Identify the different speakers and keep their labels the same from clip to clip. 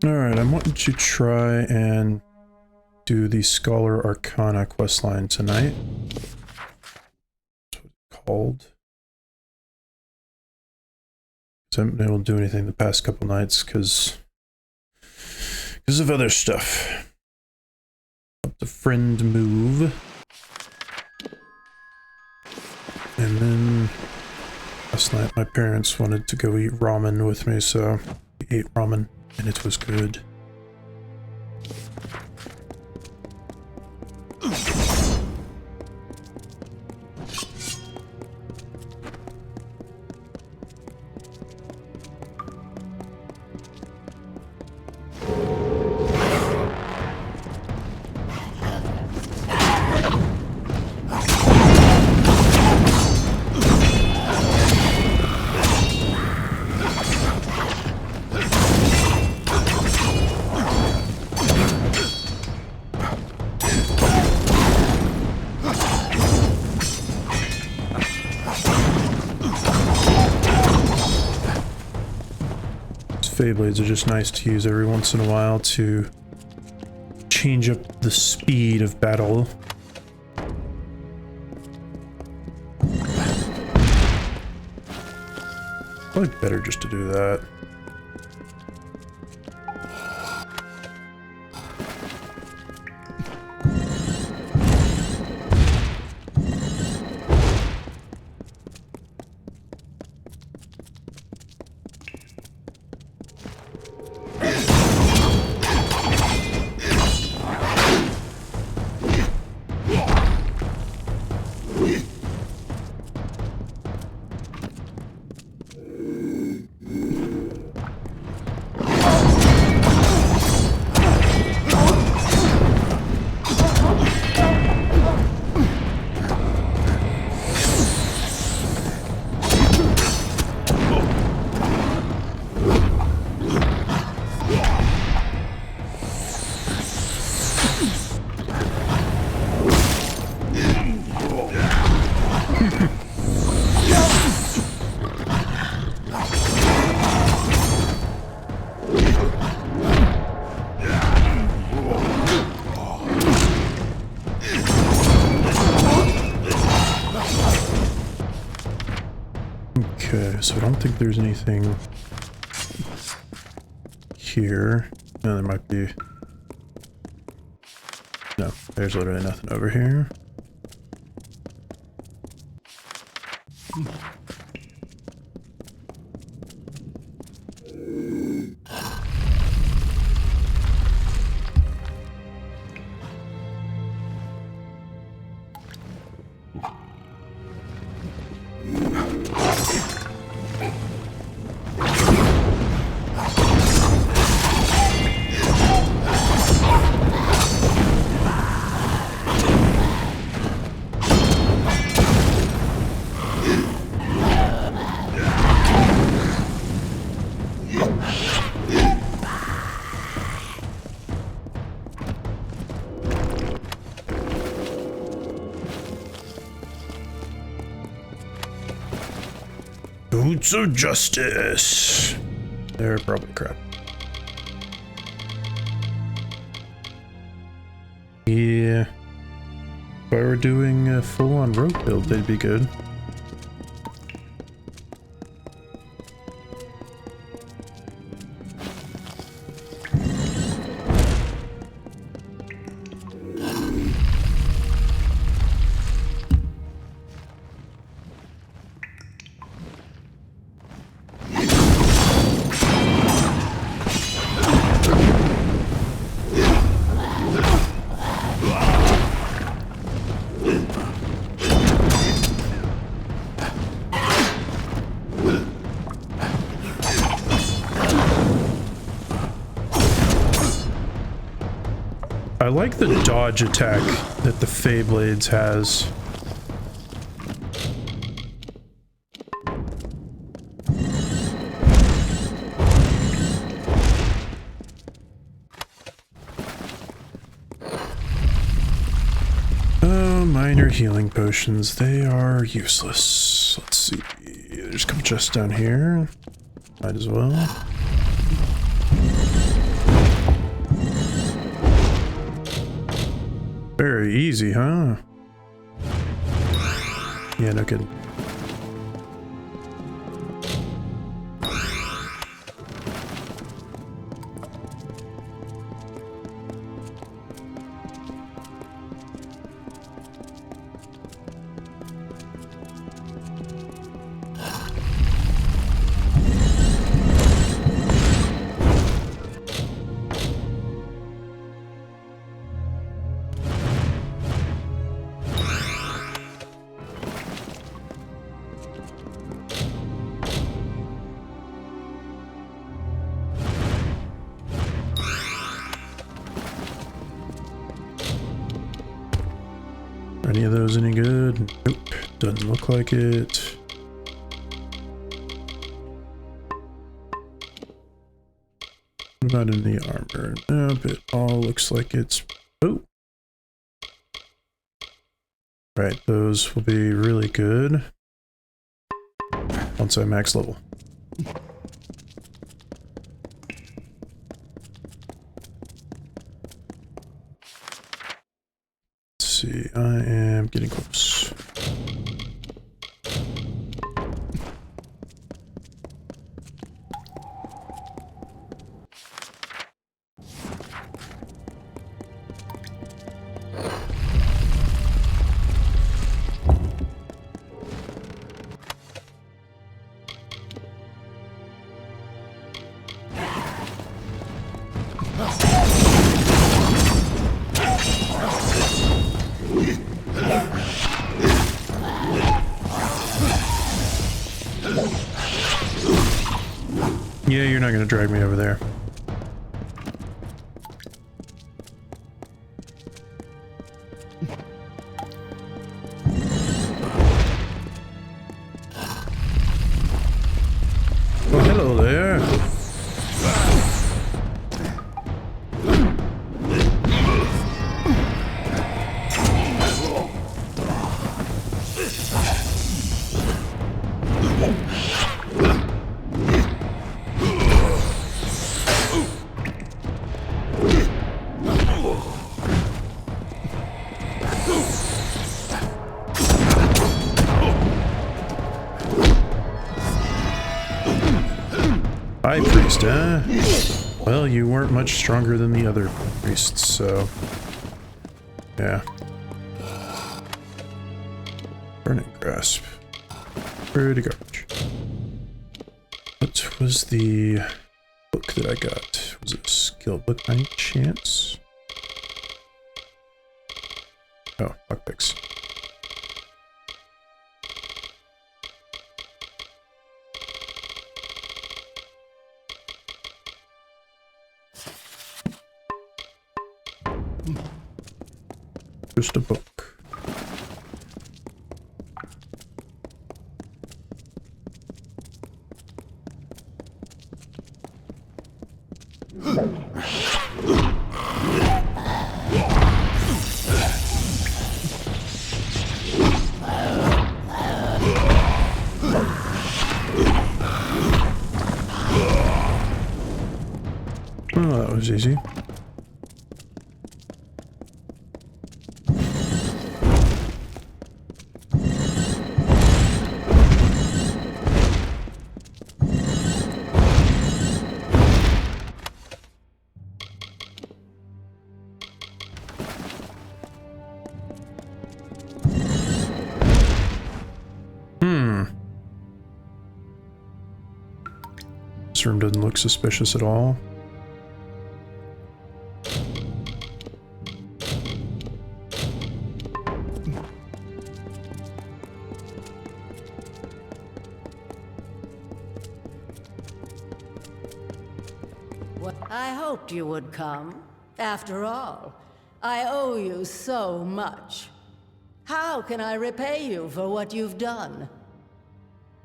Speaker 1: Alright, I want to try and do the Scholia Arcana Questline tonight. That's what it's called. I haven't been able to do anything the past couple nights because of other stuff. Up the friend move. And then last night my parents wanted to go eat ramen with me, so we ate ramen and it was good. Blades are just nice to use every once in a while to change up the speed of battle. Probably better just to do that. So I don't think there's anything here. No, there might be. No, there's literally nothing over here. Boots of justice. They're probably crap. Yeah. If I were doing a full-on rogue build, they'd be good. I like the dodge attack that the Fey Blades has. Oh, minor healing potions. They are useless. see. There's a couple chests down here. Might as well. Very easy, huh? Yeah, no kidding. Any of those any good? Nope, doesn't look like it. What about in the armor? Nope, it all looks like it's... Oh! Right, those will be really good once I max level. See, I am getting close. Yeah, you're not gonna drag me over there. Well, hello there. High priest, huh? Well, you weren't much stronger than the other priests, so... yeah. Burning grasp. Pretty garbage. What was the book that I got? Was it a skill book by any chance? Oh, lockpicks. Just a book. Oh, that was easy. This room doesn't look suspicious at all.
Speaker 2: I hoped you would come. After all, I owe you so much. How can I repay you for what you've done?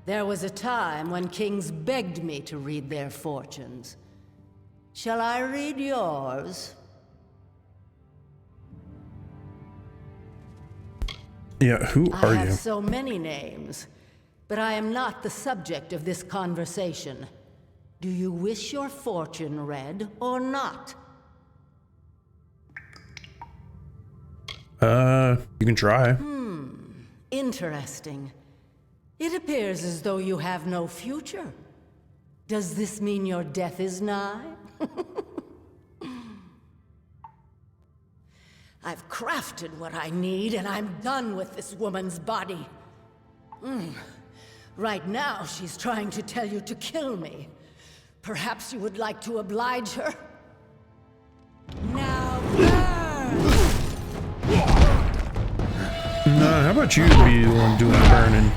Speaker 2: There was a time when kings begged me to read their fortunes. Shall I read yours?
Speaker 1: Yeah, who are
Speaker 2: I have
Speaker 1: you?
Speaker 2: so many names. But I am not the subject of this conversation. Do you wish your fortune read or not?
Speaker 1: You can try.
Speaker 2: Interesting. It appears as though you have no future. Does this mean your death is nigh? I've crafted what I need, and I'm done with this woman's body. Right now, she's trying to tell you to kill me. Perhaps you would like to oblige her? Now burn!
Speaker 1: No, how about you be the one doing the burning?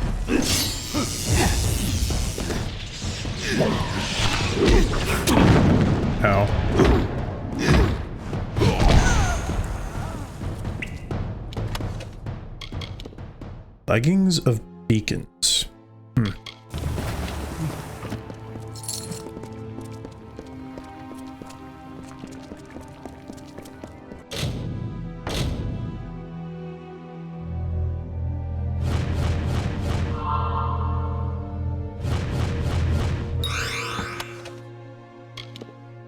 Speaker 1: Ow. Leggings of beacons.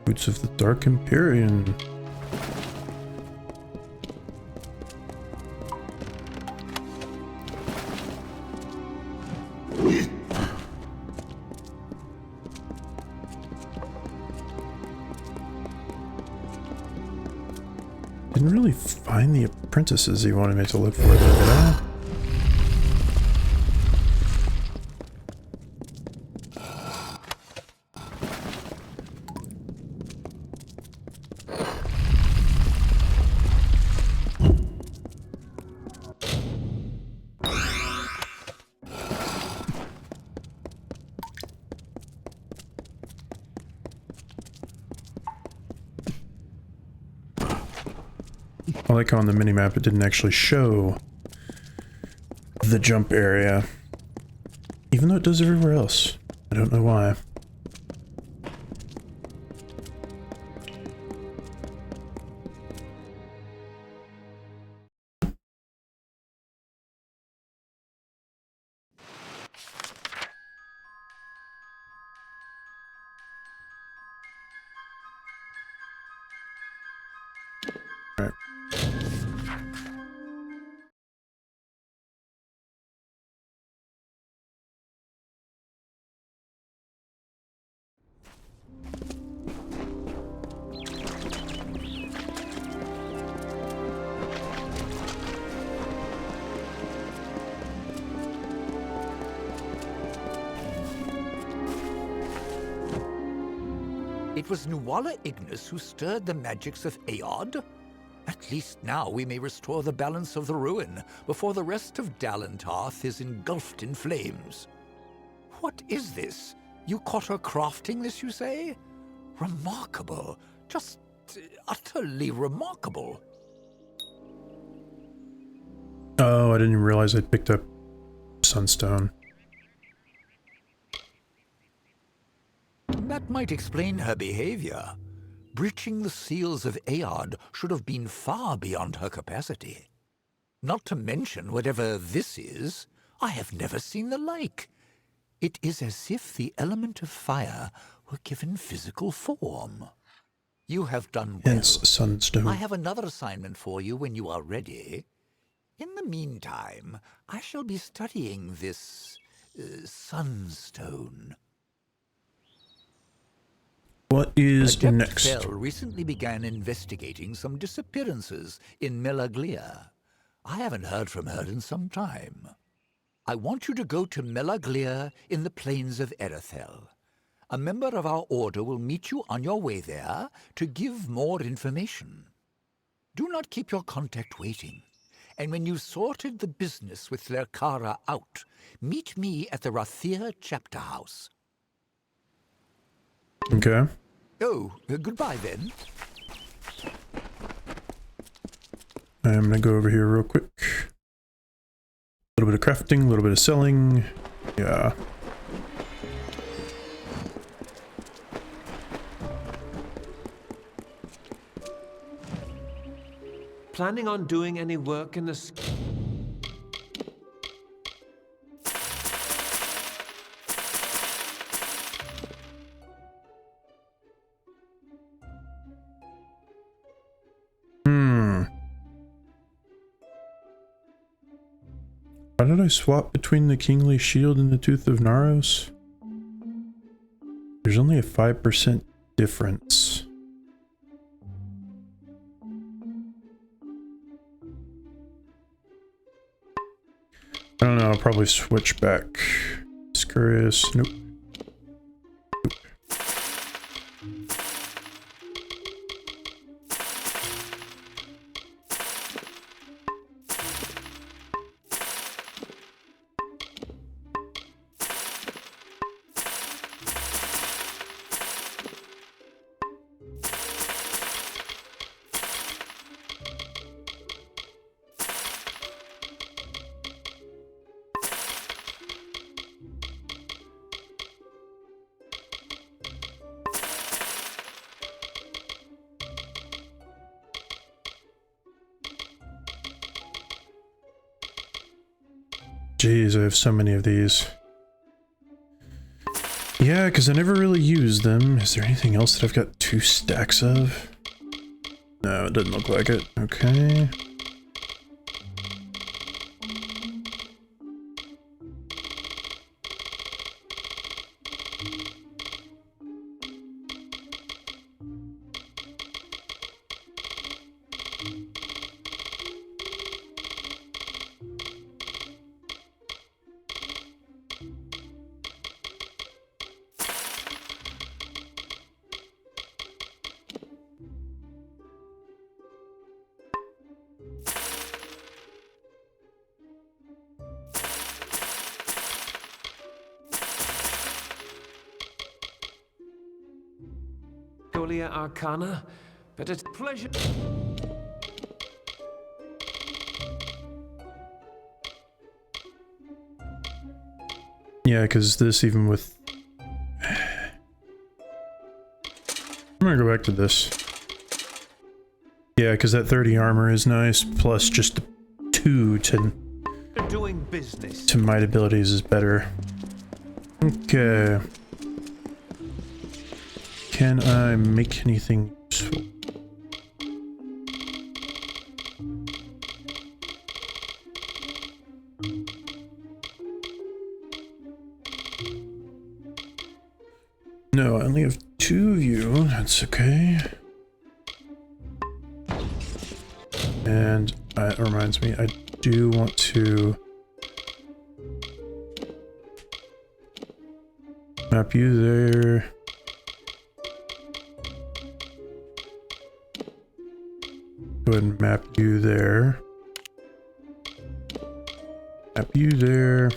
Speaker 1: Boots of the Dark Empyrean. Didn't really find the apprentices he wanted me to look for, though, did I? I like how on the minimap it didn't actually show the jump area, even though it does everywhere else. I don't know why. Alright.
Speaker 3: It was Nuala Ignis who stirred the magics of Aod? At least now we may restore the balance of the ruin before the rest of Dalentarth is engulfed in flames. What is this? You caught her crafting this, you say? Remarkable. Just utterly remarkable.
Speaker 1: Oh, I didn't even realize I'd picked up Sunstone.
Speaker 3: That might explain her behavior. Breaching the seals of Aod should have been far beyond her capacity. Not to mention whatever this is, I have never seen the like. It is as if the element of fire were given physical form. You have done well.
Speaker 1: Hence Sunstone.
Speaker 3: I have another assignment for you when you are ready. In the meantime, I shall be studying this Sunstone.
Speaker 1: What is
Speaker 3: Adept
Speaker 1: next?
Speaker 3: Fell recently began investigating some disappearances in Melaglia. I haven't heard from her in some time. I want you to go to Melaglia in the plains of Erethel. A member of our order will meet you on your way there to give more information. Do not keep your contact waiting. And when you've sorted the business with Lerkara out, meet me at the Rathir chapter house.
Speaker 1: Okay.
Speaker 3: Oh, goodbye then.
Speaker 1: I'm gonna go over here real quick. A little bit of crafting, a little bit of selling. Yeah.
Speaker 4: Planning on doing any work in the
Speaker 1: Hmm. Why did I swap between the Kingly Shield and the Tooth of Naros? There's only a 5% difference. I don't know, I'll probably switch back. Scurious. Nope. Jeez, I have so many of these. Yeah, because I never really use them. Is there anything else that I've got 2 stacks of? No, it doesn't look like it. Okay.
Speaker 4: Scholia Arcana, but it's a pleasure.
Speaker 1: Yeah, because this even with... I'm gonna go back to this. Yeah, because that 30 armor is nice, plus just the 2
Speaker 4: Doing business.
Speaker 1: to might abilities is better. Okay. Can I make anything useful? No, I only have 2 of you. That's okay. And it reminds me, I do want to map you there. Go ahead and map you there. Map you there.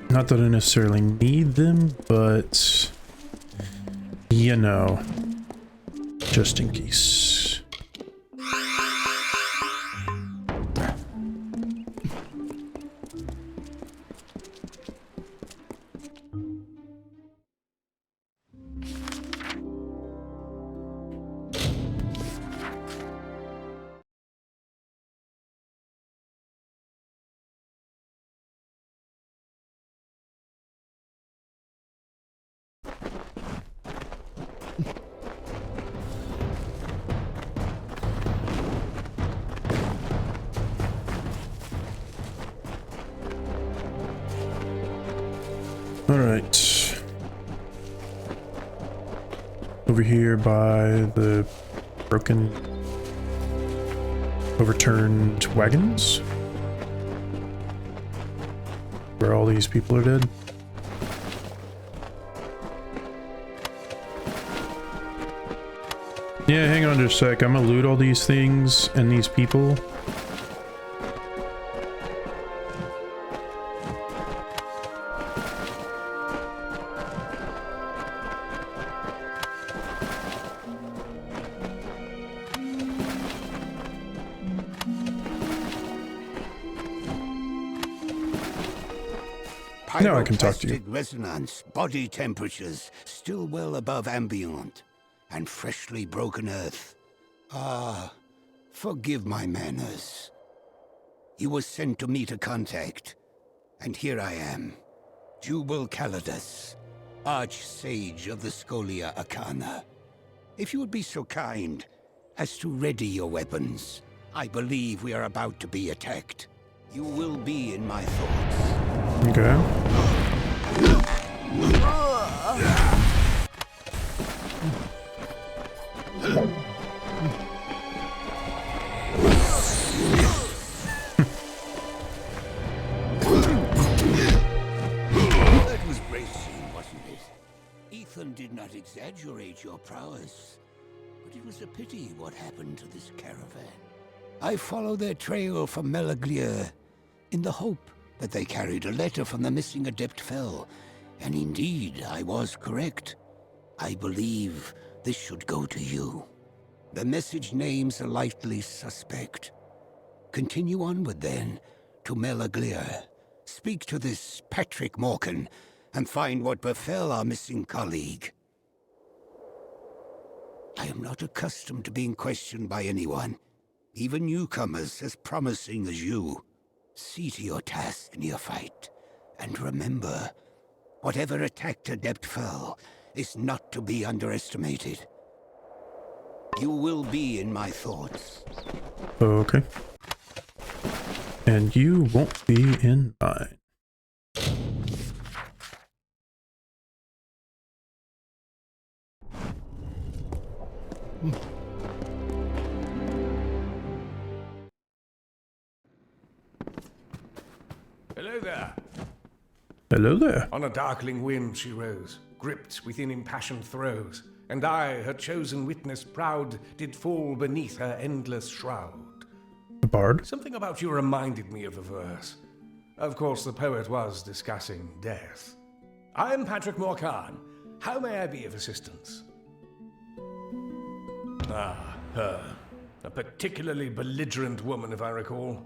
Speaker 1: Not that I necessarily need them, but you know, just in case. Alright. Over here by the broken, overturned wagons. Where all these people are dead. Yeah, hang on just a sec. I'm gonna loot all these things and these people. Now I can talk to you.
Speaker 5: Pyroclastic resonance, body temperatures still well above ambient, and freshly broken earth. Ah, forgive my manners. You were sent to meet a contact. And here I am, Jubal Calidus, Arch-Sage of the Scholia Arcana. If you would be so kind as to ready your weapons, I believe we are about to be attacked. You will be in my thoughts.
Speaker 1: Okay.
Speaker 5: That was bracing, wasn't it? Ethan did not exaggerate your prowess, but it was a pity what happened to this caravan. I followed their trail from Melaglir in the hope that they carried a letter from the missing Adept Fel, and indeed I was correct. I believe this should go to you. The message names a likely suspect. Continue onward then to Melaglir. Speak to this Patrick Morkan and find what befell our missing colleague. I am not accustomed to being questioned by anyone, even newcomers as promising as you. See to your task, neophyte, and remember, whatever attacked Adept Fel is not to be underestimated. You will be in my thoughts.
Speaker 1: Okay. And you won't be in mine.
Speaker 4: Hello there.
Speaker 1: Hello there.
Speaker 4: On a darkling wind she rose, gripped within impassioned throes, and I, her chosen witness proud, did fall beneath her endless shroud.
Speaker 1: The bard?
Speaker 4: Something about you reminded me of a verse. Of course, the poet was discussing death. I am Patrick Morkan. How may I be of assistance? Ah, her. A particularly belligerent woman, if I recall.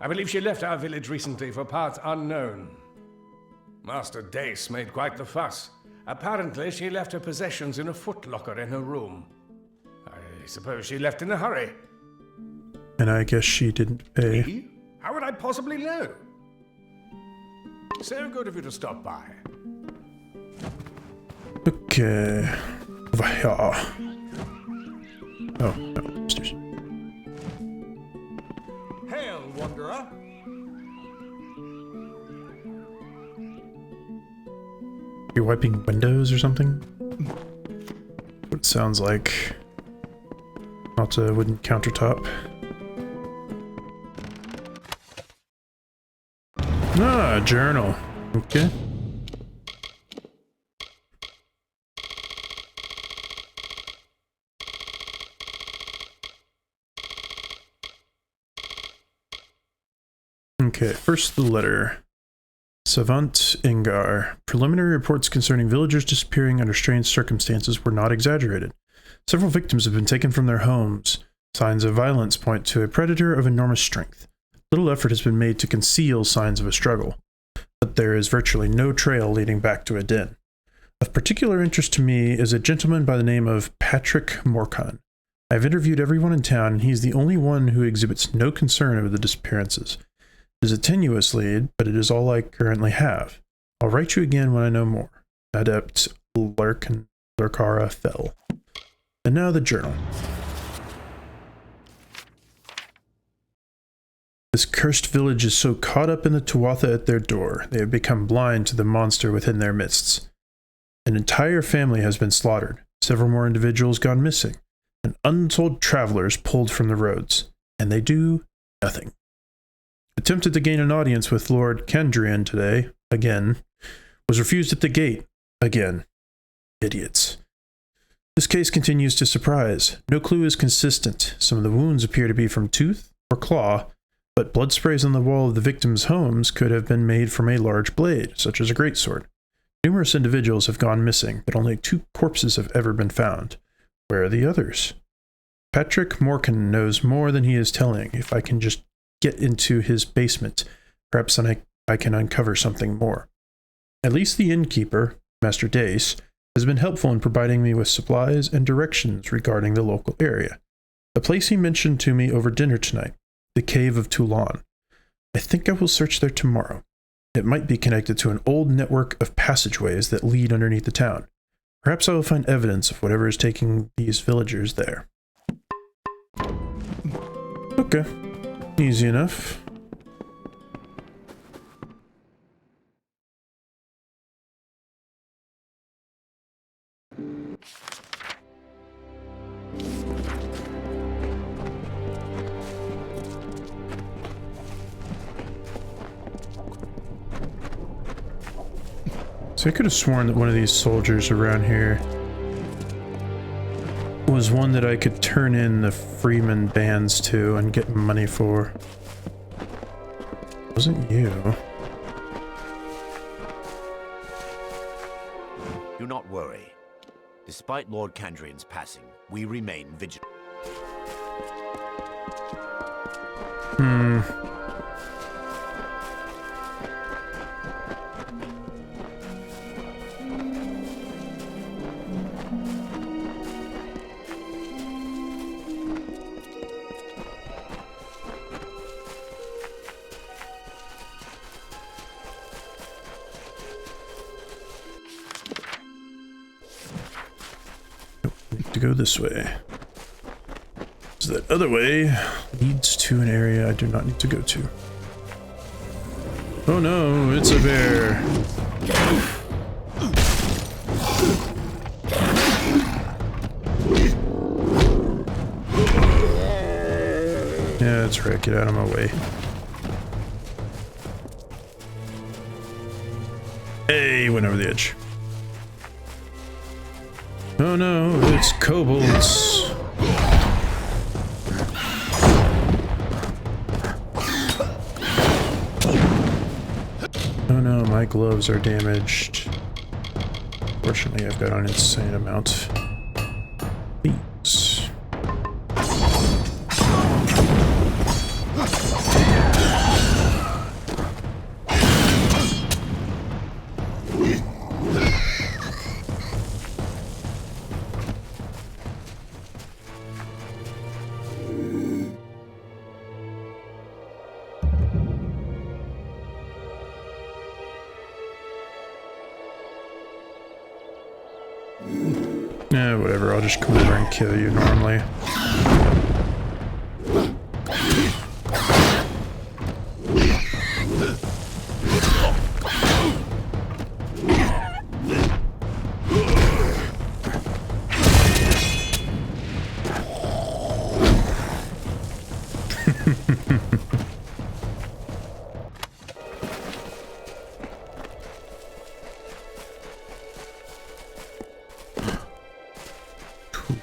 Speaker 4: I believe she left our village recently for parts unknown. Master Dace made quite the fuss. Apparently, she left her possessions in a footlocker in her room. I suppose she left in a hurry.
Speaker 1: And I guess she didn't pay.
Speaker 4: Me? How would I possibly know? So good of you to stop by.
Speaker 1: Okay. Over here. Oh, no, upstairs.
Speaker 4: Hail, wanderer.
Speaker 1: You're wiping windows or something? What it sounds like. Not a wooden countertop. Ah, a journal. Okay. Okay, first the letter. Savant Ingar. Preliminary reports concerning villagers disappearing under strange circumstances were not exaggerated. Several victims have been taken from their homes. Signs of violence point to a predator of enormous strength. Little effort has been made to conceal signs of a struggle, but there is virtually no trail leading back to a den. Of particular interest to me is a gentleman by the name of Patrick Morkan. I have interviewed everyone in town, and he is the only one who exhibits no concern over the disappearances. It is a tenuous lead, but it is all I currently have. I'll write you again when I know more. Adept Lurkara Fel. And now the journal. This cursed village is so caught up in the Tuatha at their door, they have become blind to the monster within their midst. An entire family has been slaughtered, several more individuals gone missing, and untold travelers pulled from the roads, and they do nothing. Attempted to gain an audience with Lord Kendrian today, again, was refused at the gate, again. Idiots. This case continues to surprise. No clue is consistent. Some of the wounds appear to be from tooth or claw, but blood sprays on the wall of the victims' homes could have been made from a large blade, such as a greatsword. Numerous individuals have gone missing, but only 2 corpses have ever been found. Where are the others? Patrick Morkan knows more than he is telling. If I can just get into his basement, perhaps then I can uncover something more. At least the innkeeper, Master Dace, has been helpful in providing me with supplies and directions regarding the local area. The place he mentioned to me over dinner tonight, the Cave of Toulon. I think I will search there tomorrow. It might be connected to an old network of passageways that lead underneath the town. Perhaps I will find evidence of whatever is taking these villagers there. Okay. Easy enough. So I could have sworn that one of these soldiers around here was one that I could turn in the freeman bands to and get money for. Wasn't you?
Speaker 6: Do not worry. Despite Lord Candrian's passing, we remain vigilant.
Speaker 1: To go this way. So that other way leads to an area I do not need to go to. Oh no, it's a bear. Yeah, that's right, get out of my way. Hey, went over the edge. Oh no, it's kobolds. Oh no, my gloves are damaged. Fortunately, I've got an insane amount. These. Yeah, whatever, I'll just come over and kill you normally.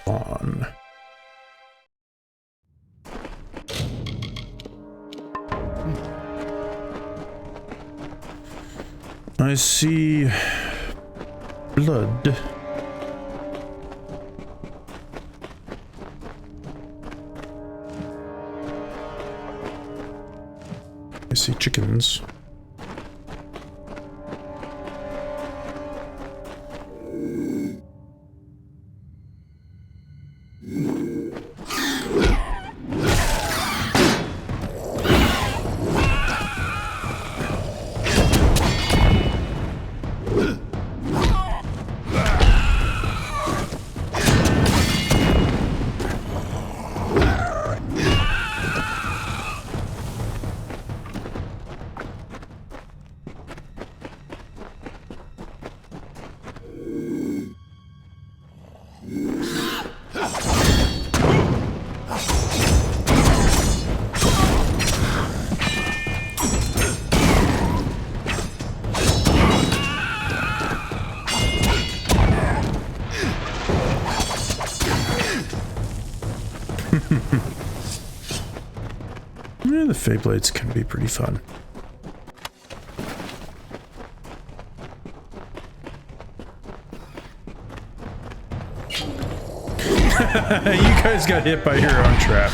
Speaker 1: On. I see blood. I see chickens. Yeah, the Feyblades can be pretty fun. You guys got hit by your own trap.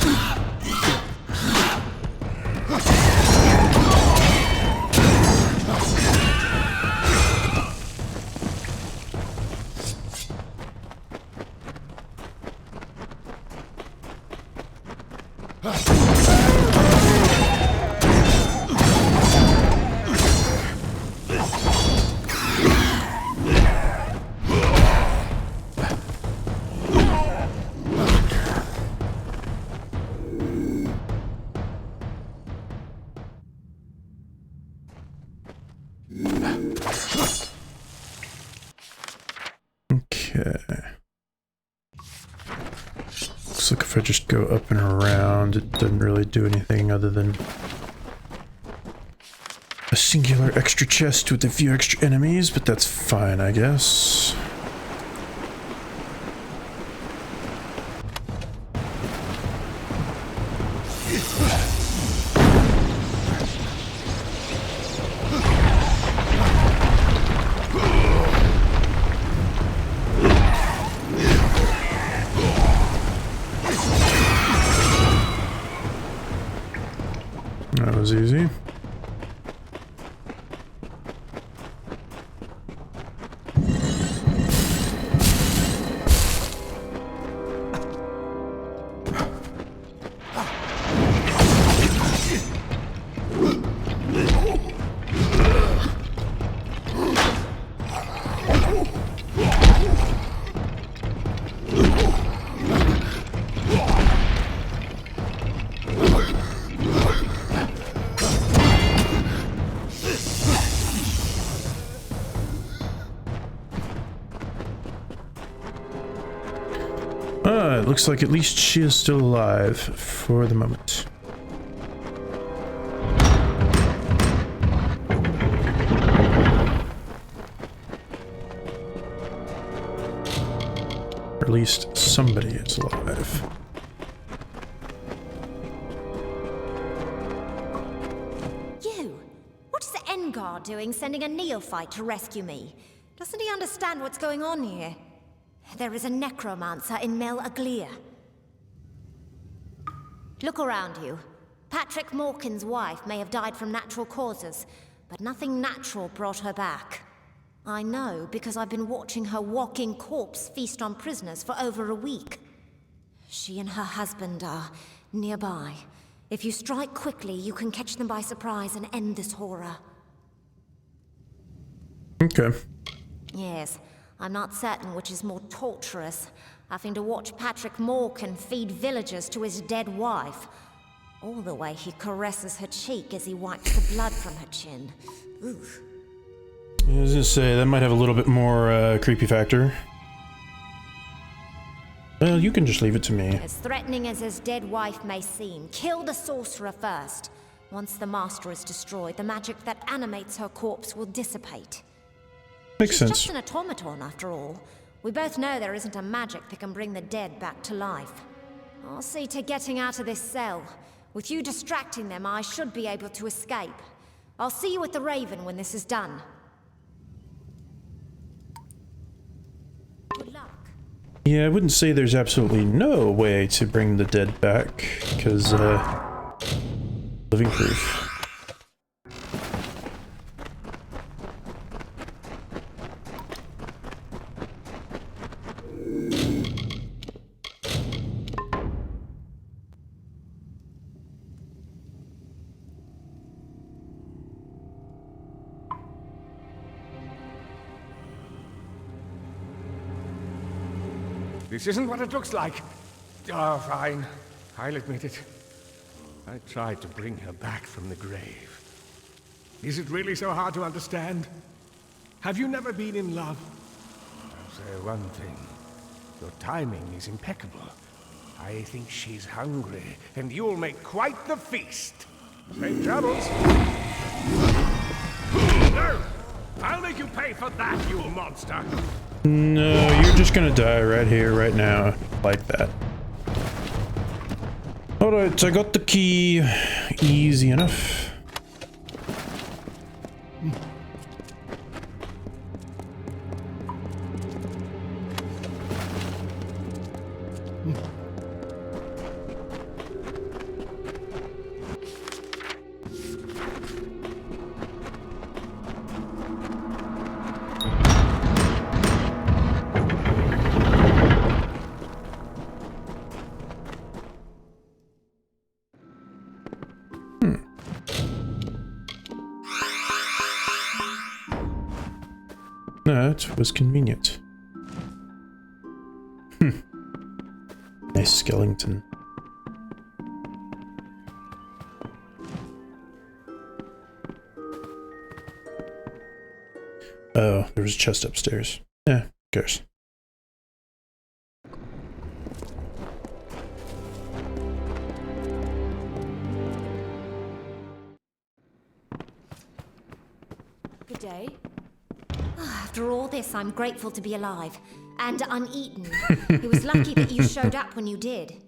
Speaker 1: Okay. Looks like if I just go up and around, it doesn't really do anything other than a singular extra chest with a few extra enemies, but that's fine, I guess. That was easy. It looks like at least she is still alive for the moment. Or at least somebody is alive.
Speaker 7: You! What's the Engar doing sending a neophyte to rescue me? Doesn't he understand what's going on here? There is a necromancer in Mel Aglia. Look around you. Patrick Morkin's wife may have died from natural causes, but nothing natural brought her back. I know because I've been watching her walking corpse feast on prisoners for over a week. She and her husband are nearby. If you strike quickly, you can catch them by surprise and end this horror.
Speaker 1: Okay.
Speaker 7: Yes. I'm not certain which is more torturous, having to watch Patrick Morkin feed villagers to his dead wife, or the way he caresses her cheek as he wipes the blood from her chin. Oof.
Speaker 1: I was gonna say, that might have a little bit more creepy factor. Well, you can just leave it to me.
Speaker 7: As threatening as his dead wife may seem, kill the sorcerer first. Once the master is destroyed, the magic that animates her corpse will dissipate.
Speaker 1: Makes sense.
Speaker 7: She's just an automaton, after all. We both know there isn't a magic that can bring the dead back to life. I'll see to getting out of this cell. With you distracting them, I should be able to escape. I'll see you at the Raven when this is done. Good luck.
Speaker 1: Yeah, I wouldn't say there's absolutely no way to bring the dead back, because, living proof.
Speaker 4: This isn't what it looks like. Oh, fine. I'll admit it. I tried to bring her back from the grave. Is it really so hard to understand? Have you never been in love? I'll say one thing. Your timing is impeccable. I think she's hungry, and you'll make quite the feast. Safe travels. No! I'll make you pay for that, you monster!
Speaker 1: No, you're just gonna die right here, right now, like that. Alright, I got the key. Easy enough. That was convenient. Nice skeleton. Oh, there was a chest upstairs. Yeah, who cares?
Speaker 7: Good day. After all this, I'm grateful to be alive and uneaten. It was lucky that you showed up when you did.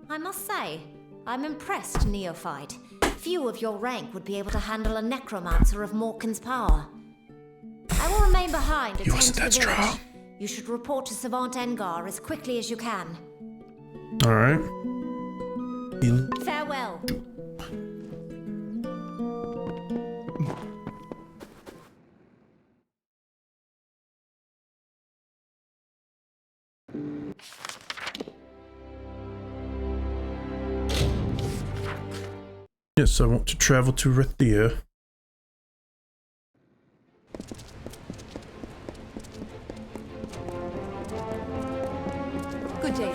Speaker 7: I must say, I'm impressed, neophyte. Few of your rank would be able to handle a necromancer of Morkan's power. I will remain behind to tend to the village. You should report to Savant Engar as quickly as you can.
Speaker 1: Alright.
Speaker 7: Farewell.
Speaker 1: Yes, I want to travel to Rathia.
Speaker 8: Good day.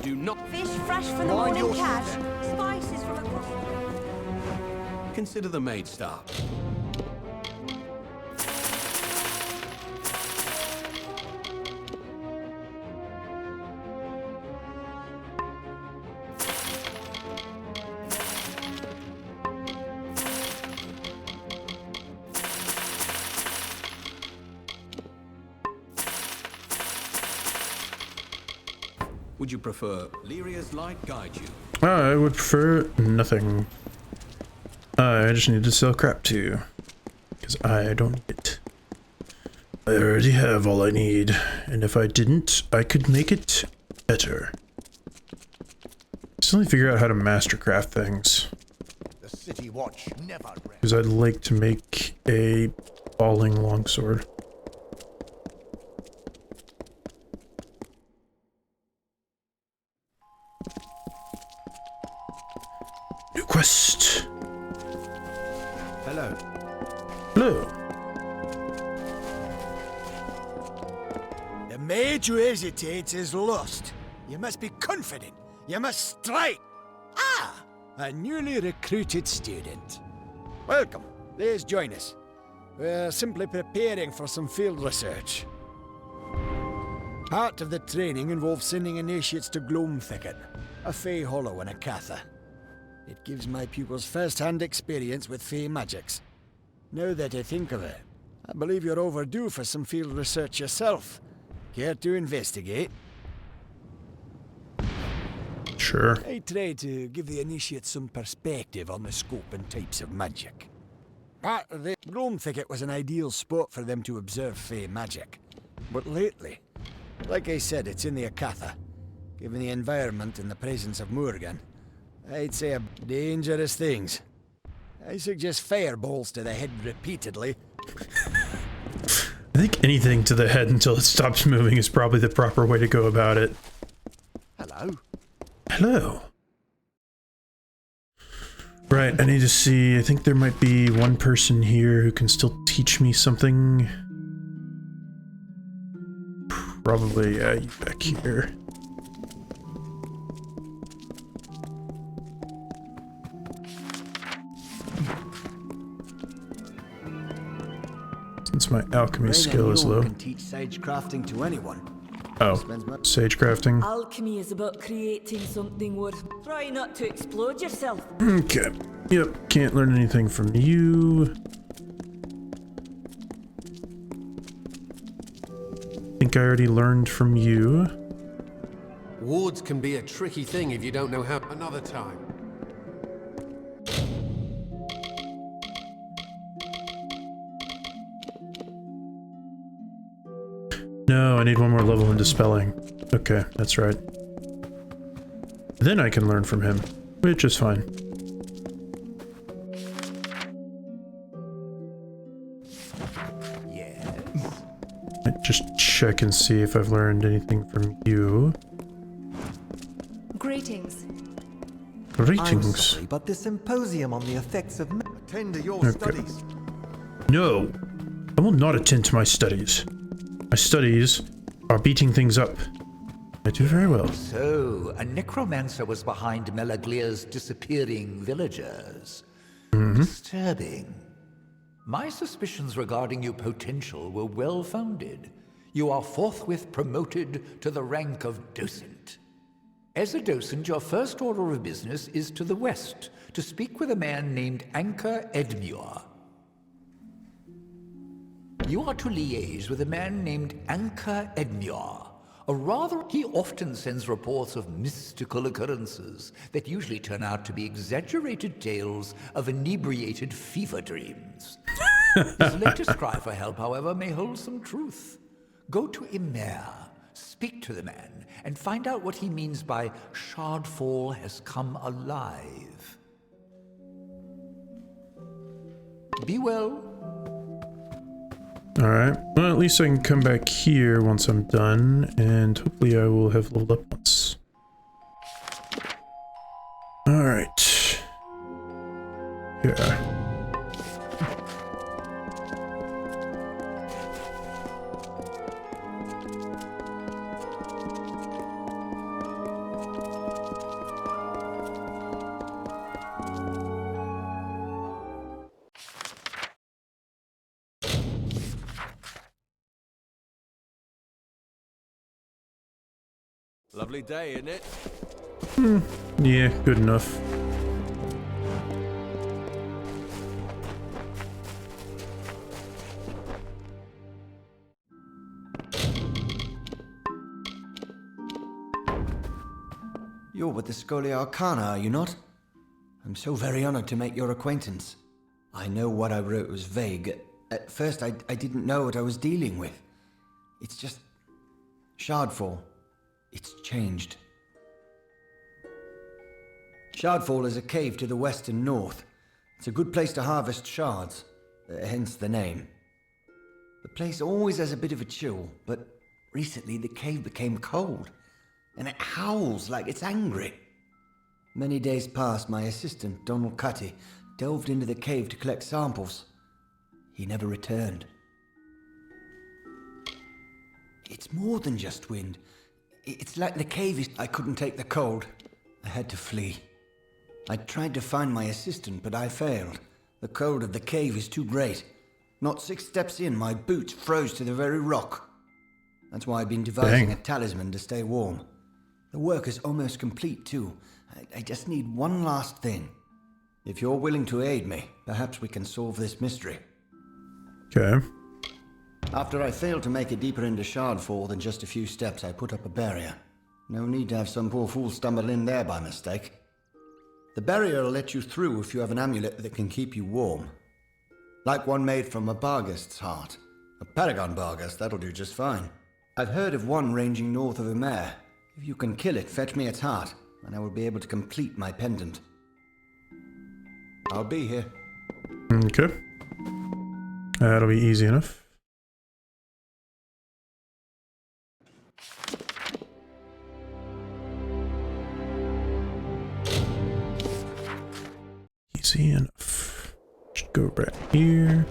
Speaker 6: Do not
Speaker 8: Fish fresh from the
Speaker 6: Mind
Speaker 8: morning
Speaker 6: your
Speaker 8: catch.
Speaker 6: step.
Speaker 8: Spices from across.
Speaker 6: consider the maid star. Would you prefer Lyria's light guide you?
Speaker 1: I would prefer nothing. I just need to sell crap to you. Because I don't need it. I already have all I need. And if I didn't, I could make it better. Just only figure out how to mastercraft things.
Speaker 3: The city watch never rests.
Speaker 1: Because I'd like to make a falling longsword. New quest.
Speaker 6: Hello.
Speaker 1: Hello.
Speaker 9: The maid who hesitates is lost. You must be confident. You must strike. Ah, a newly recruited student. Welcome. Please join us. We're simply preparing for some field research. Part of the training involves sending initiates to Gloam Thicket, a Fey Hollow and a Catha. It gives my pupils first-hand experience with Fey magics. Now that I think of it, I believe you're overdue for some field research yourself. Care to investigate?
Speaker 1: Sure.
Speaker 9: I try to give the initiates some perspective on the scope and types of magic. Part of the Gloam Thicket was an ideal spot for them to observe Fey magic. But lately, like I said, it's in the Akatha. Given the environment and the presence of Morgan, I'd say dangerous things. I suggest fireballs to the head repeatedly.
Speaker 1: I think anything to the head until it stops moving is probably the proper way to go about it.
Speaker 3: Hello.
Speaker 1: Hello. Right, I need to see. I think there might be one person here who can still teach me something. Probably, yeah, you back here. Since my alchemy skill is low.
Speaker 9: Can teach sage crafting to anyone.
Speaker 1: Oh, sage crafting.
Speaker 8: Alchemy is about creating something worth. Try not to explode yourself.
Speaker 1: Okay. Yep, can't learn anything from you. Think I already learned from you.
Speaker 10: Wards can be a tricky thing if you don't know how. Another time.
Speaker 1: No, I need one more level in dispelling. Okay, that's right. Then I can learn from him, which is fine.
Speaker 3: Yes.
Speaker 1: Just check and see if I've learned anything from you.
Speaker 8: Greetings.
Speaker 11: I'm
Speaker 1: Greetings.
Speaker 11: sorry, but the symposium on the effects of
Speaker 10: Attend to your
Speaker 1: Okay.
Speaker 10: studies.
Speaker 1: No, I will not attend to my studies. My studies are beating things up. I do very well.
Speaker 3: So, a necromancer was behind Melaglia's disappearing villagers.
Speaker 1: Mm-hmm.
Speaker 3: Disturbing. My suspicions regarding your potential were well-founded. You are forthwith promoted to the rank of docent. As a docent, your first order of business is to the west, to speak with a man named Anchor Edmure. You are to liaise with a man named Anchor Edmure. He often sends reports of mystical occurrences that usually turn out to be exaggerated tales of inebriated fever dreams. His latest cry for help, however, may hold some truth. Go to Emer, speak to the man, and find out what he means by Shardfall has come alive. Be well.
Speaker 1: Alright, well at least I can come back here once I'm done, and hopefully I will have leveled up once. Alright. Yeah.
Speaker 10: Lovely day, isn't it?
Speaker 1: Yeah, good enough.
Speaker 12: You're with the Scholia Arcana, are you not? I'm so very honored to make your acquaintance. I know what I wrote was vague. At first, I didn't know what I was dealing with. It's just... Shardfall. It's changed. Shardfall is a cave to the west and north. It's a good place to harvest shards, hence the name. The place always has a bit of a chill, but recently the cave became cold, and it howls like it's angry. Many days past, my assistant, Donald Cutty, delved into the cave to collect samples. He never returned. It's more than just wind. It's like the cave is... I couldn't take the cold. I had to flee. I tried to find my assistant, but I failed. The cold of the cave is too great. Not 6 steps in, my boots froze to the very rock. That's why I've been devising a talisman to stay warm. The work is almost complete, too. I just need one last thing. If you're willing to aid me, perhaps we can solve this mystery.
Speaker 1: Okay.
Speaker 12: After I failed to make it deeper into Shardfall than just a few steps, I put up a barrier. No need to have some poor fool stumble in there by mistake. The barrier will let you through if you have an amulet that can keep you warm. Like one made from a Barghest's heart. A Paragon Barghest, that'll do just fine. I've heard of one ranging north of Emer. If you can kill it, fetch me its heart, and I will be able to complete my pendant. I'll be here.
Speaker 1: Okay. That'll be easy enough. Easy enough. Should go right here.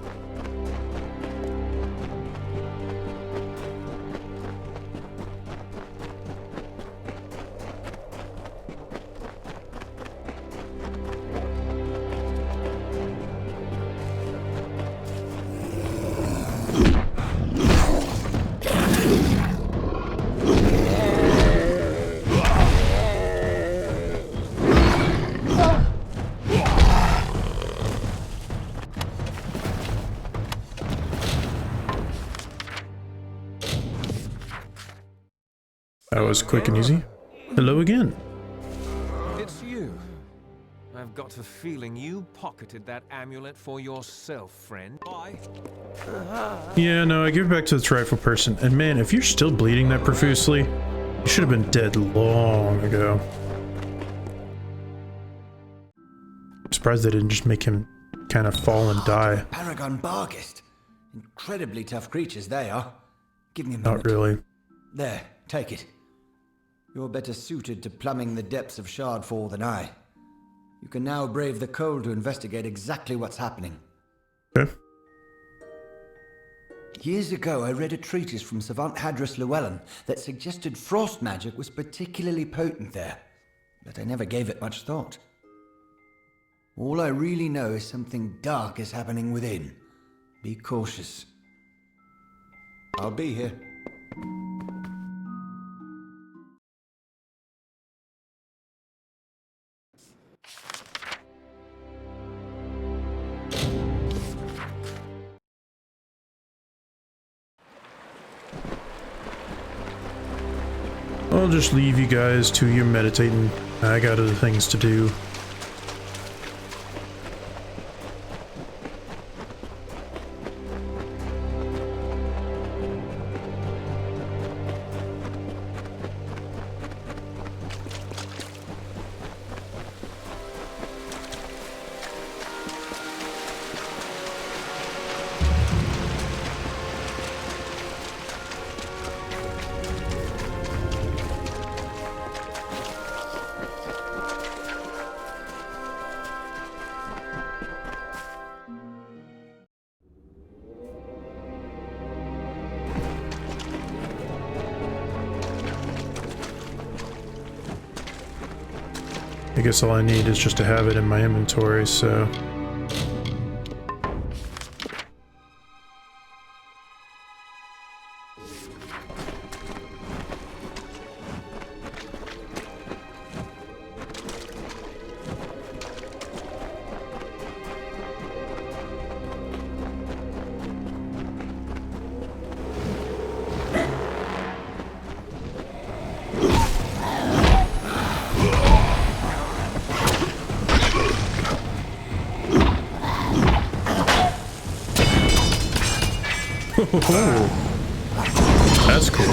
Speaker 1: That was quick and easy. Hello again.
Speaker 13: It's you. I've got a feeling you pocketed that amulet for yourself, friend. Bye.
Speaker 1: Yeah, no, I give it back to the rightful person. And man, if you're still bleeding that profusely, you should have been dead long ago. I'm surprised they didn't just make him kind of fall and die.
Speaker 12: Paragon Barghest. Incredibly tough creatures they are. Give me a moment.
Speaker 1: Not really.
Speaker 12: There, take it. You're better suited to plumbing the depths of Shardfall than I. You can now brave the cold to investigate exactly what's happening.
Speaker 1: Okay.
Speaker 12: Years ago, I read a treatise from Savant Hadris Llewellyn that suggested frost magic was particularly potent there, but I never gave it much thought. All I really know is something dark is happening within. Be cautious. I'll be here.
Speaker 1: I'll just leave you guys to your meditating. I got other things to do. I guess all I need is just to have it in my inventory, so... Oh, that's cool.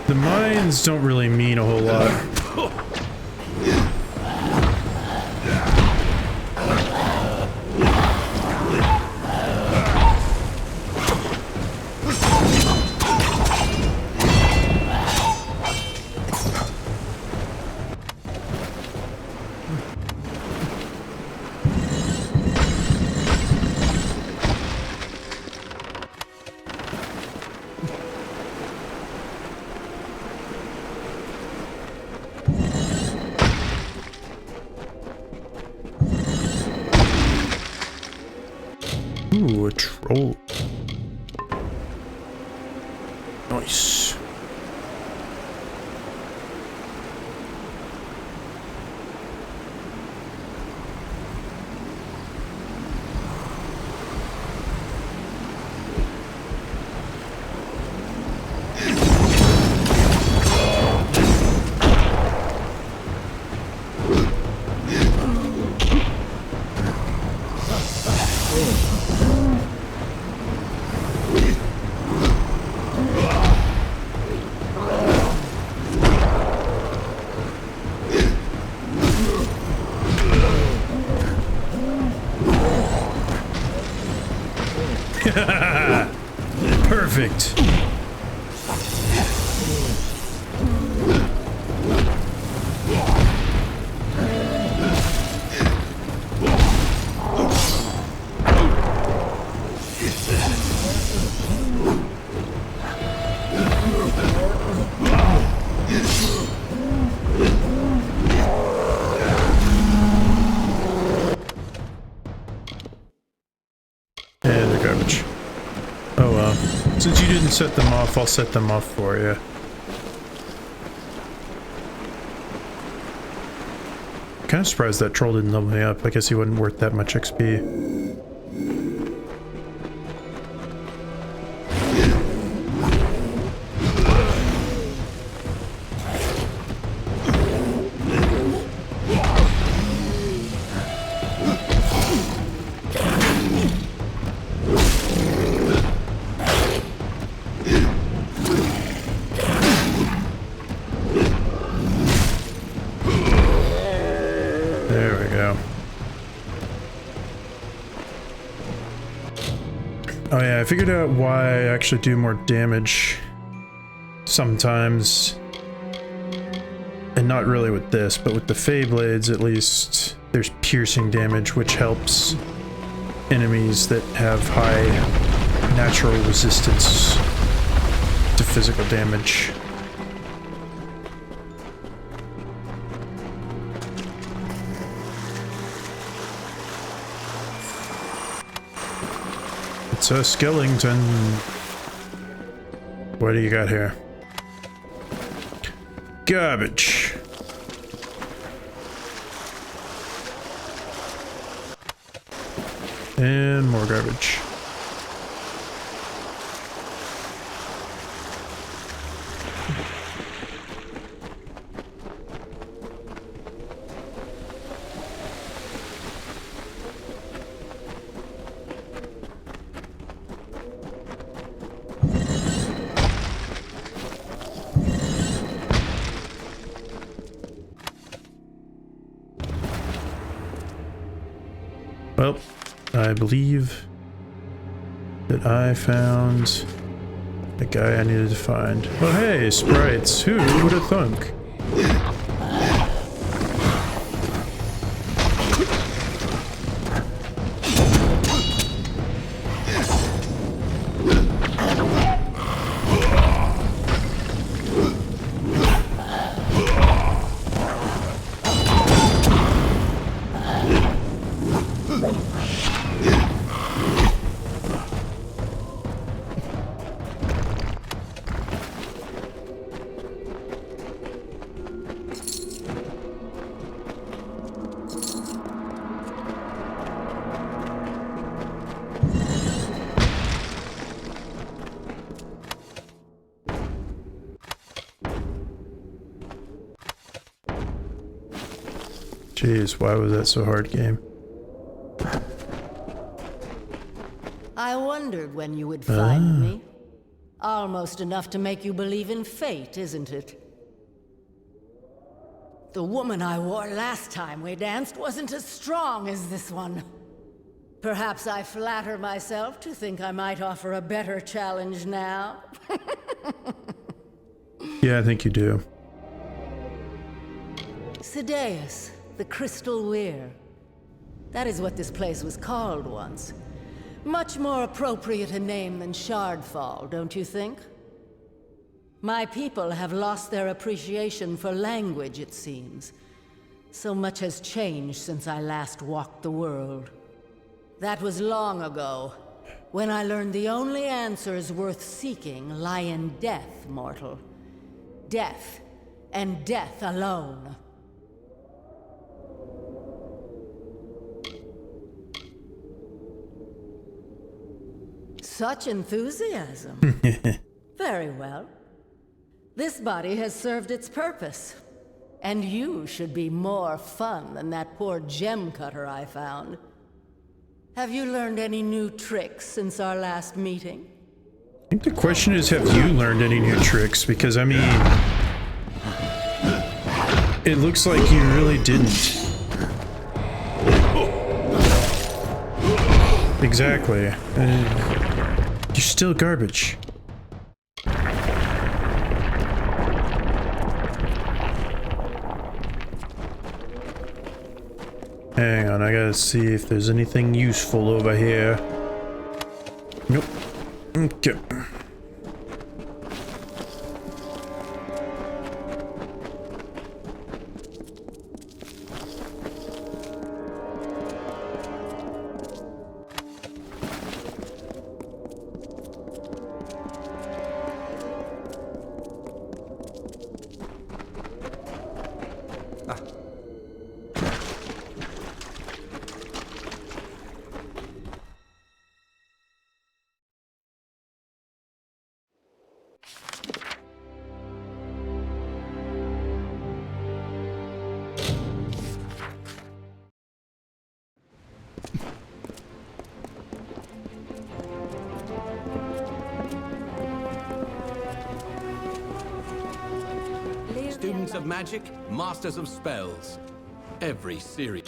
Speaker 1: The mines don't really mean a whole lot. Ooh, a troll. Nice. Perfect. And they're garbage. Oh well. Since you didn't set them off, I'll set them off for you. Kind of surprised that troll didn't level me up. I guess he wasn't worth that much XP. Oh yeah, I figured out why I actually do more damage sometimes. And not really with this, but with the Fey Blades at least, there's piercing damage, which helps enemies that have high natural resistance to physical damage. It's a skeleton. What do you got here? Garbage. And more garbage. Well, I believe that I found the guy I needed to find. Oh hey, sprites! Who would have thunk? Jeez, why was that so hard, game?
Speaker 2: I wondered when you would find me. Almost enough to make you believe in fate, isn't it? The woman I wore last time we danced wasn't as strong as this one. Perhaps I flatter myself to think I might offer a better challenge now.
Speaker 1: Yeah, I think you do.
Speaker 2: Sideus, the Crystal Weir. That is what this place was called once. Much more appropriate a name than Shardfall, don't you think? My people have lost their appreciation for language, it seems. So much has changed since I last walked the world. That was long ago, when I learned the only answers worth seeking lie in death, mortal. Death, and death alone. Such enthusiasm. Very well. This body has served its purpose. And you should be more fun than that poor gem cutter I found. Have you learned any new tricks since our last meeting?
Speaker 1: I think the question is, have you learned any new tricks? Because, I mean, it looks like you really didn't. Exactly. You're still garbage. Hang on, I gotta see if there's anything useful over here. Nope. Okay.
Speaker 10: Students of magic, masters of spells. Every series.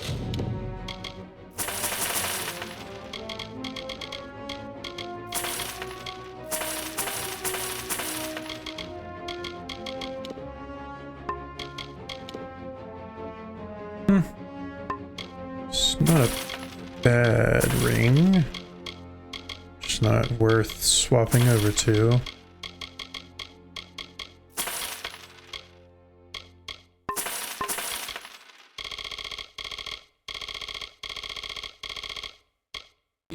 Speaker 1: It's not a bad ring. Just not worth swapping over to.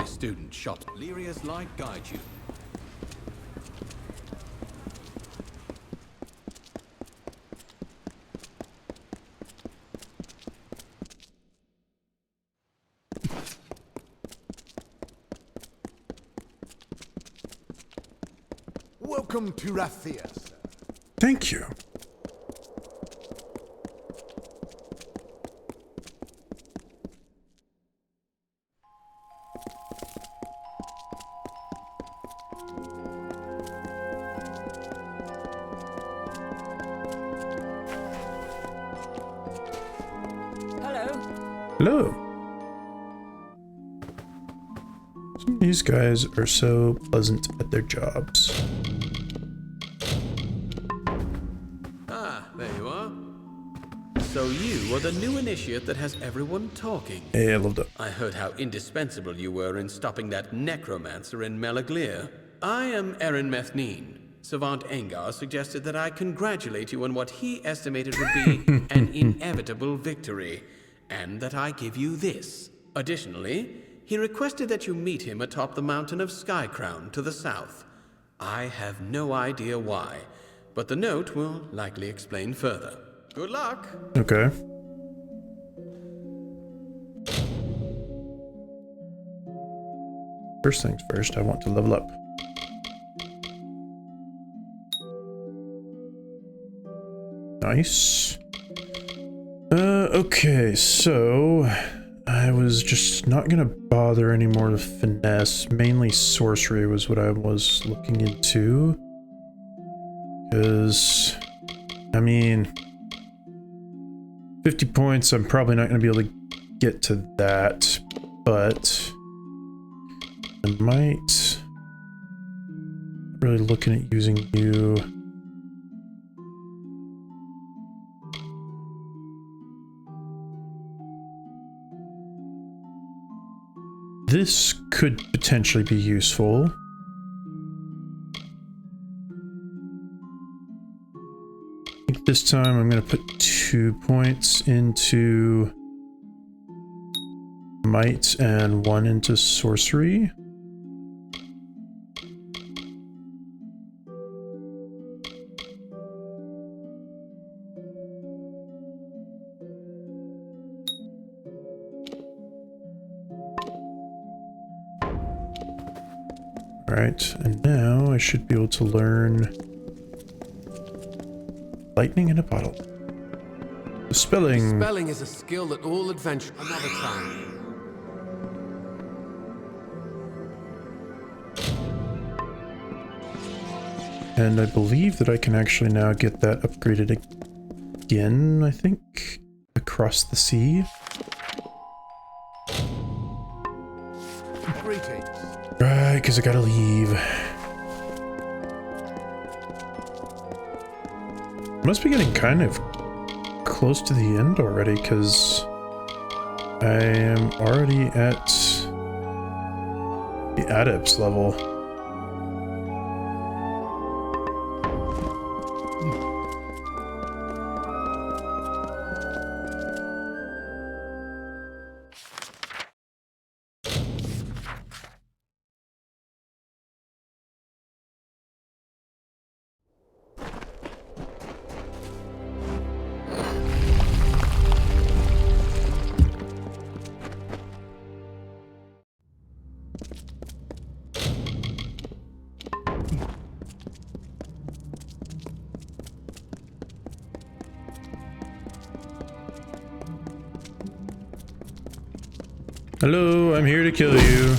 Speaker 10: Student shops. Lyria's light guide you.
Speaker 14: Welcome to Rathia, sir.
Speaker 1: Thank you. Hello. Some of these guys are so pleasant at their jobs.
Speaker 10: Ah, there you are. So you are the new initiate that has everyone talking.
Speaker 1: Hey, I loved it.
Speaker 10: I heard how indispensable you were in stopping that necromancer in Melaglir. I am Erin Methneen. Savant Engar suggested that I congratulate you on what he estimated would be an inevitable victory. And that I give you this. Additionally, he requested that you meet him atop the mountain of Skycrown to the south. I have no idea why, but the note will likely explain further. Good luck!
Speaker 1: Okay. First things first, I want to level up. Nice. Okay, so I was just not gonna bother anymore with finesse. Mainly sorcery was what I was looking into. Because, I mean, 50 points, I'm probably not gonna be able to get to that, but I might. Really looking at using you. This could potentially be useful. I think this time I'm going to put 2 points into might and 1 into sorcery. Alright, and now I should be able to learn lightning in a bottle. Spelling.
Speaker 10: Spelling is a skill that all adventure another time.
Speaker 1: And I believe that I can actually now get that upgraded again, I think, across the sea.
Speaker 10: Greetings.
Speaker 1: Right, because I gotta leave. Must be getting kind of close to the end already, because I am already at the Adepts level. Hello, I'm here to kill you.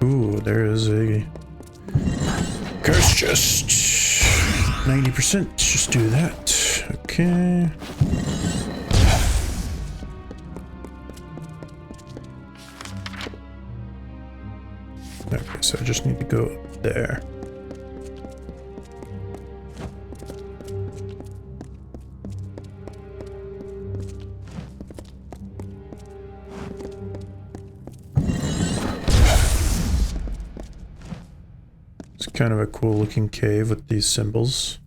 Speaker 1: Ooh, there is a curse chest. 90%. Just do that. Okay. Okay, so I just need to go up there. It's kind of a cool looking cave with these symbols.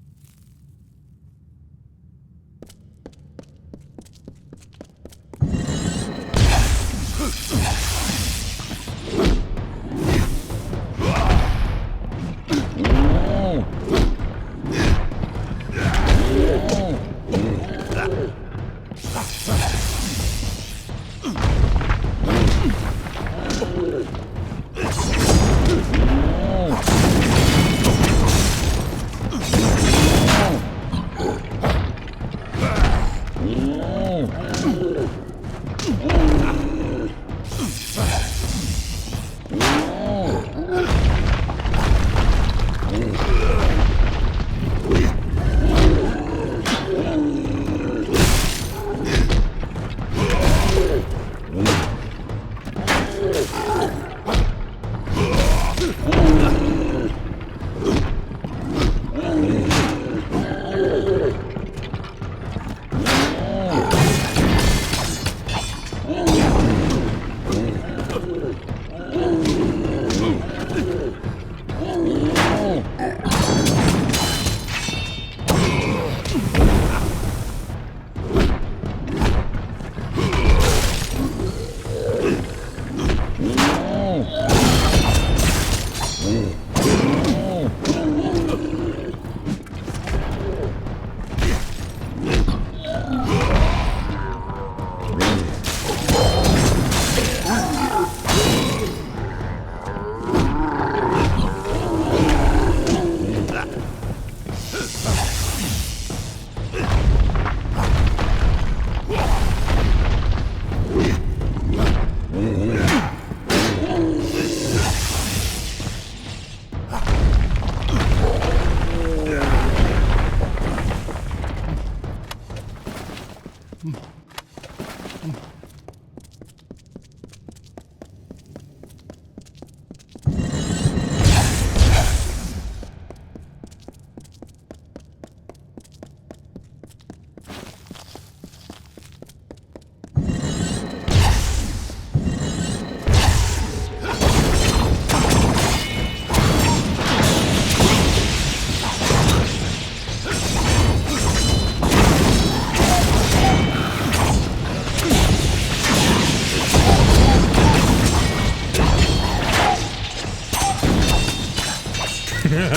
Speaker 1: really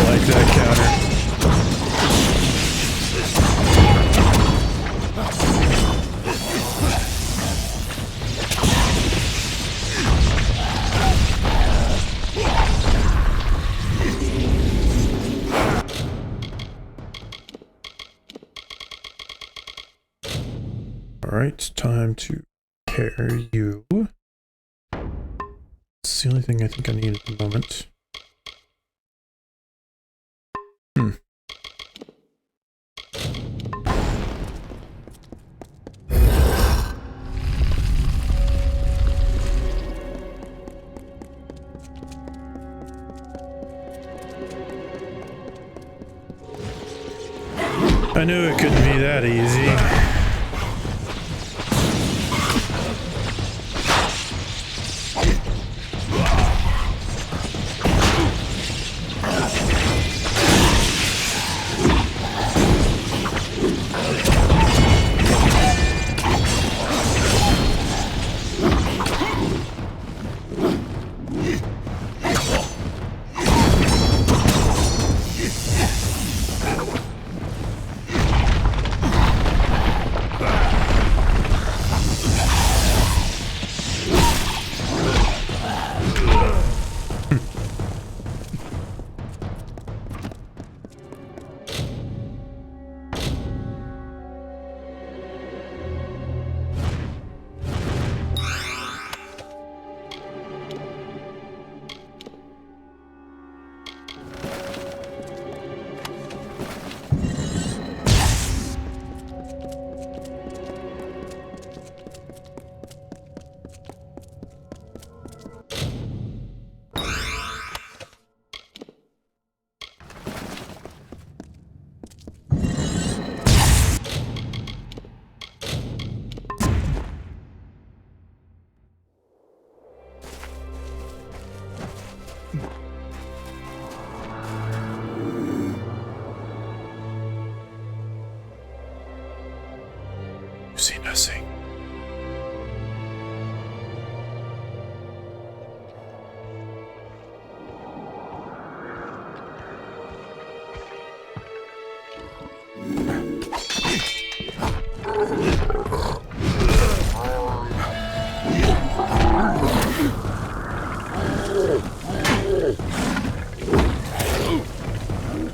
Speaker 1: like that counter. Alright, time to repair you. It's the only thing I think I need at the moment. I knew it couldn't be that easy. See nothing.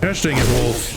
Speaker 1: Gosh dang it, Wolf.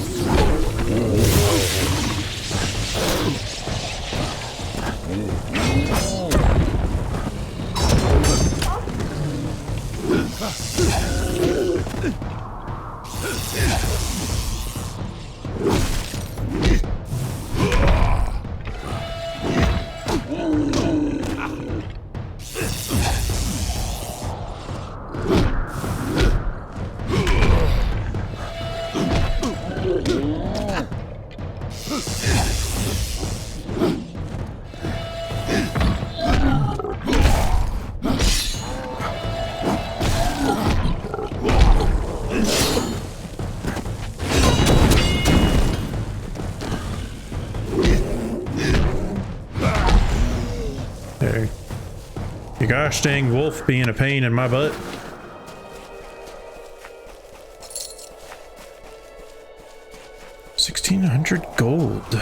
Speaker 1: There. You gosh dang wolf being a pain in my butt. $1,600 gold.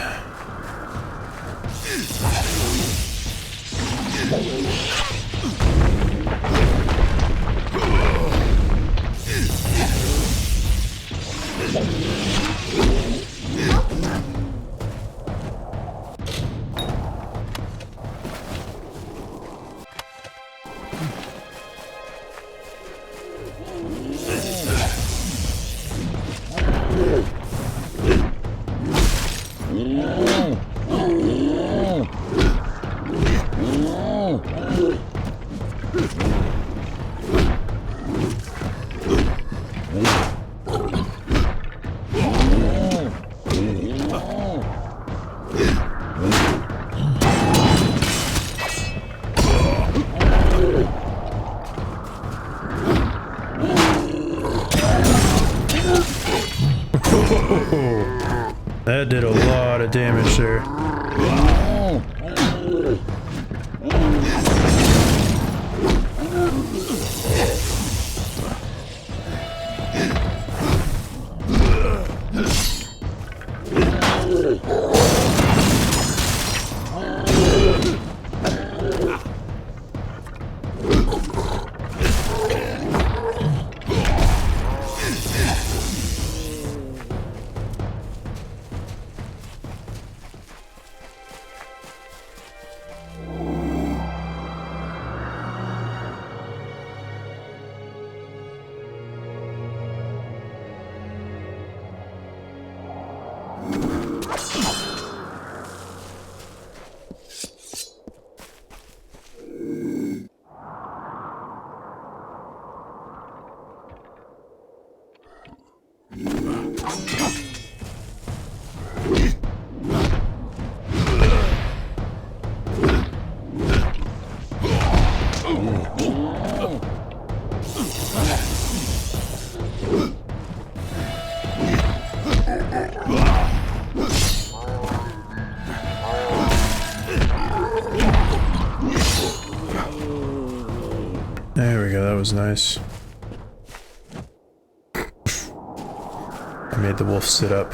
Speaker 1: That did a lot of damage there. There we go, that was nice. I made the wolf sit up.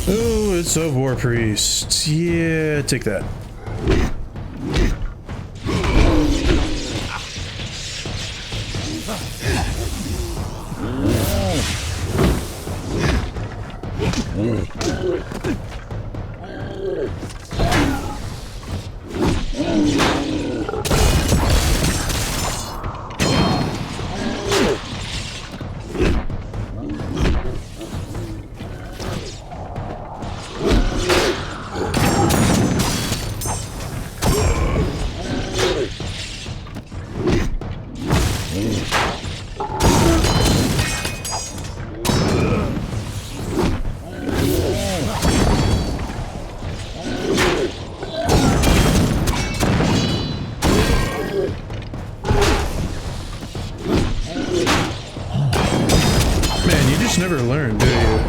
Speaker 1: Oh, it's a war priest. Yeah, take that. Never learn, do you?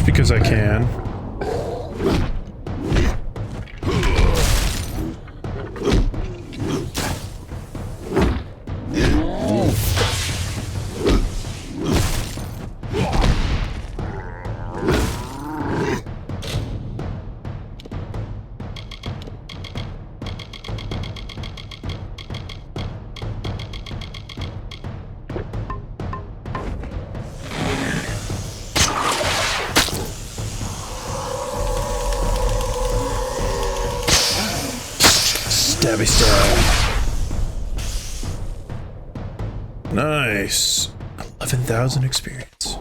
Speaker 1: Because I can. Stabby stab. Nice. 11,000 experience.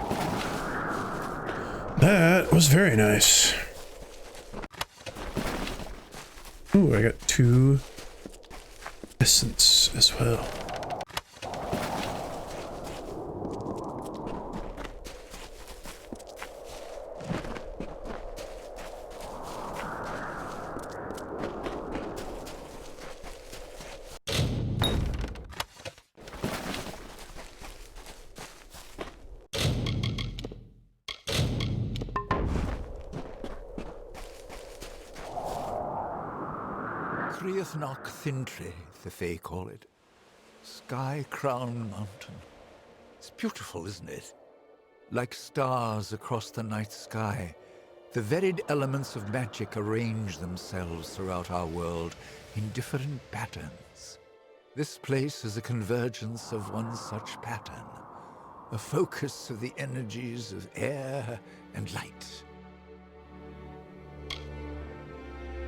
Speaker 1: That was very nice. Ooh, I got 2 essence as well.
Speaker 3: Criathnock Thintry, the Fae call it. Sky Crown Mountain. It's beautiful, isn't it? Like stars across the night sky, the varied elements of magic arrange themselves throughout our world in different patterns. This place is a convergence of one such pattern, a focus of the energies of air and light.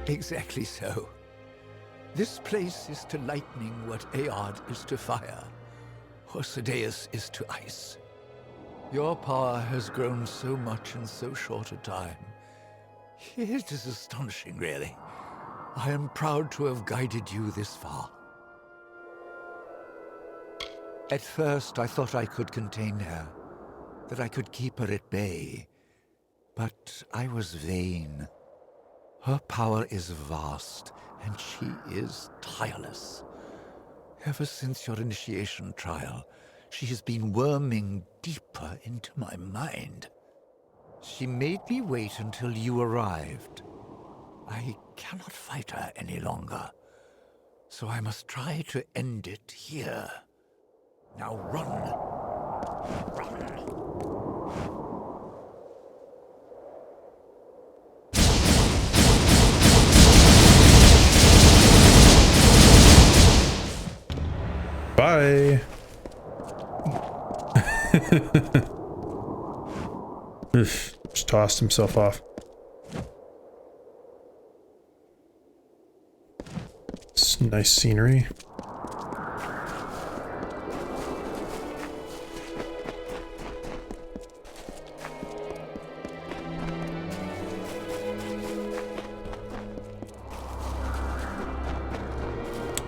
Speaker 3: Exactly so. This place is to lightning what Aod is to fire, or Sadeus is to ice. Your power has grown so much in so short a time. It is astonishing, really. I am proud to have guided you this far. At first, I thought I could contain her, that I could keep her at bay. But I was vain. Her power is vast, and she is tireless. Ever since your initiation trial, she has been worming deeper into my mind. She made me wait until you arrived. I cannot fight her any longer, so I must try to end it here. Now run. Run.
Speaker 1: Bye. Just tossed himself off. It's nice scenery.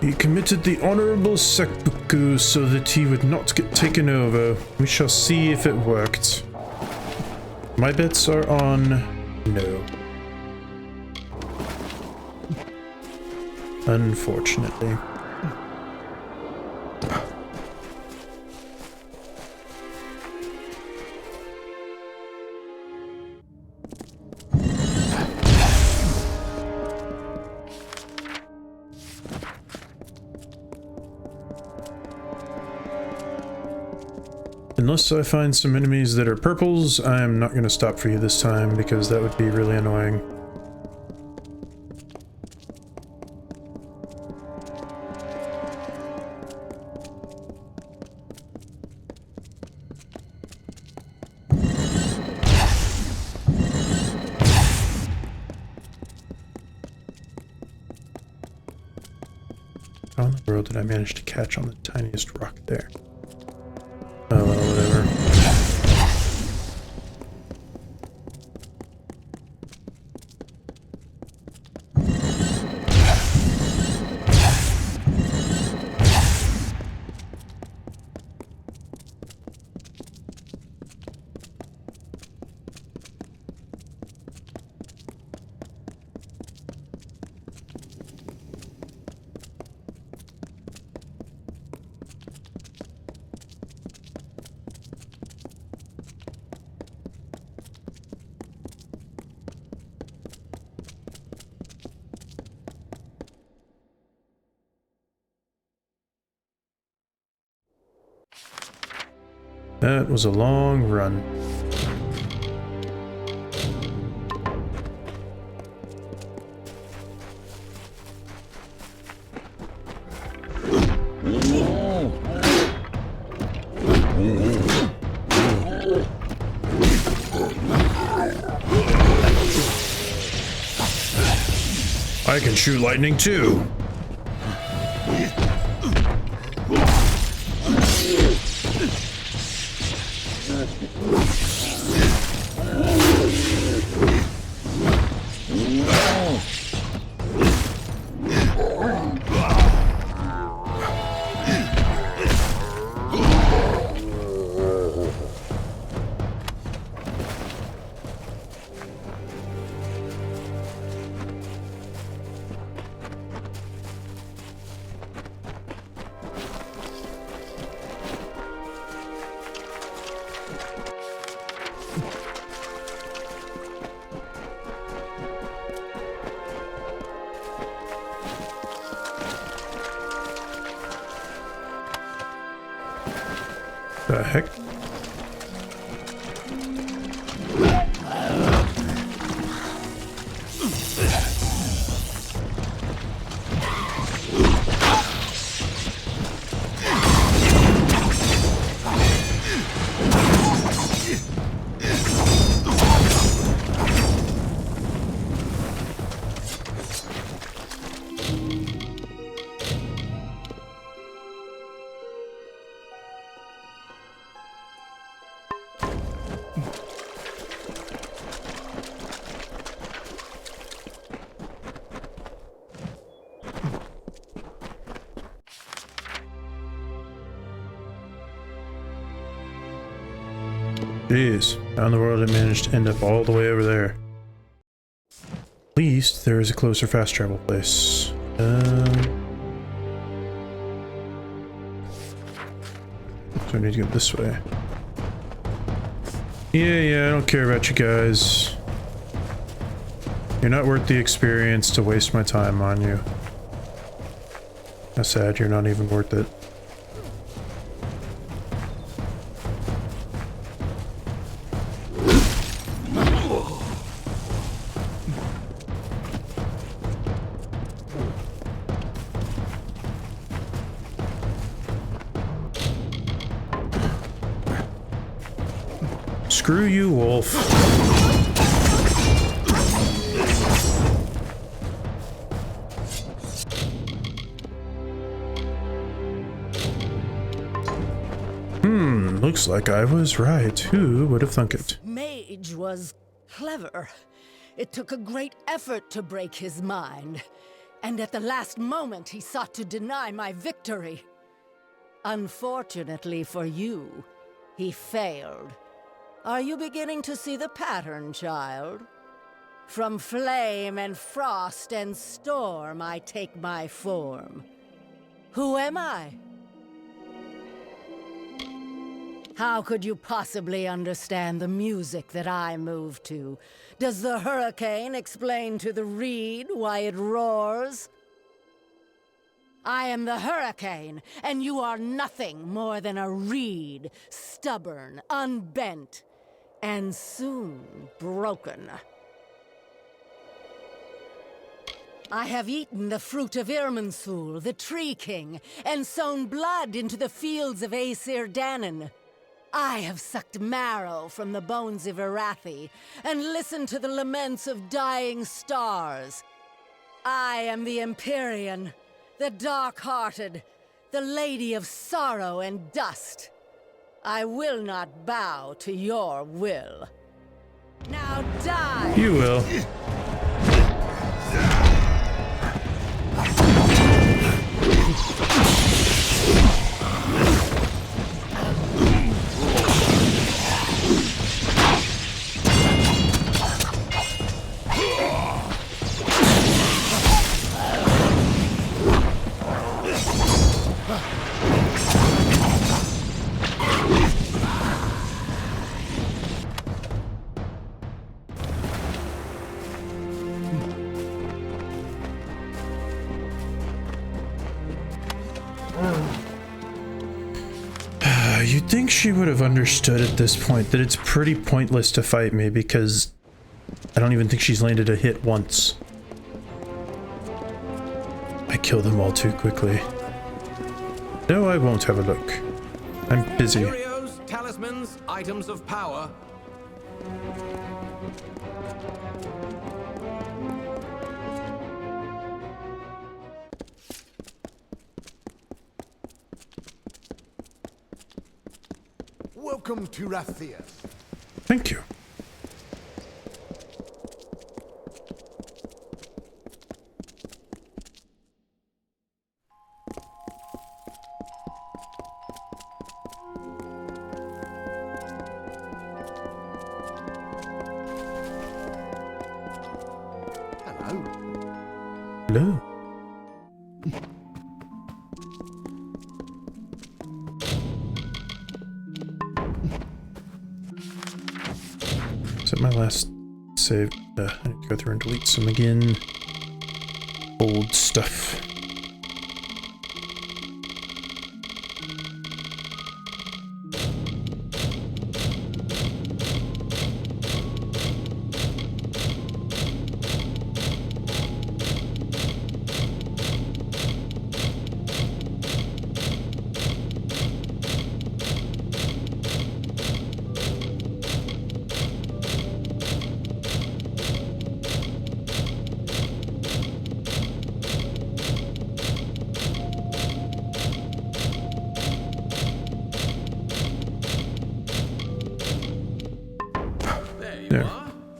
Speaker 1: He committed the honorable seppuku so that he would not get taken over. We shall see if it worked. My bets are on no. Unfortunately. Unless I find some enemies that are purples, I'm not going to stop for you this time because that would be really annoying. How in the world did I manage to catch on the tiniest rock there? Oh, well, whatever. That was a long run. I can shoot lightning too. The heck? Jeez, how in the world did it manage to end up all the way over there? At least there is a closer fast travel place. So I need to go this way. Yeah, I don't care about you guys. You're not worth the experience to waste my time on you. How sad you're not even worth it. Screw you, wolf. Looks like I was right. Who would have thunk it?
Speaker 2: Mage was clever. It took a great effort to break his mind. And at the last moment, he sought to deny my victory. Unfortunately for you, he failed. Are you beginning to see the pattern, child? From flame and frost and storm, I take my form. Who am I? How could you possibly understand the music that I move to? Does the hurricane explain to the reed why it roars? I am the hurricane, and you are nothing more than a reed, stubborn, unbent, and soon broken. I have eaten the fruit of Irminsul, the Tree King, and sown blood into the fields of Aesir Danon. I have sucked marrow from the bones of Arathi, and listened to the laments of dying stars. I am the Empyrean, the dark-hearted, the Lady of Sorrow and Dust. I will not bow to your will. Now die!
Speaker 1: You will. You'd think she would have understood at this point that it's pretty pointless to fight me because I don't even think she's landed a hit once. I kill them all too quickly. No, I won't have a look. I'm busy.
Speaker 10: Curios, talismans, items of power.
Speaker 14: Welcome to Rathia.
Speaker 1: Thank you. Hello. Is that my last save? I need to go through and delete some again. Old stuff.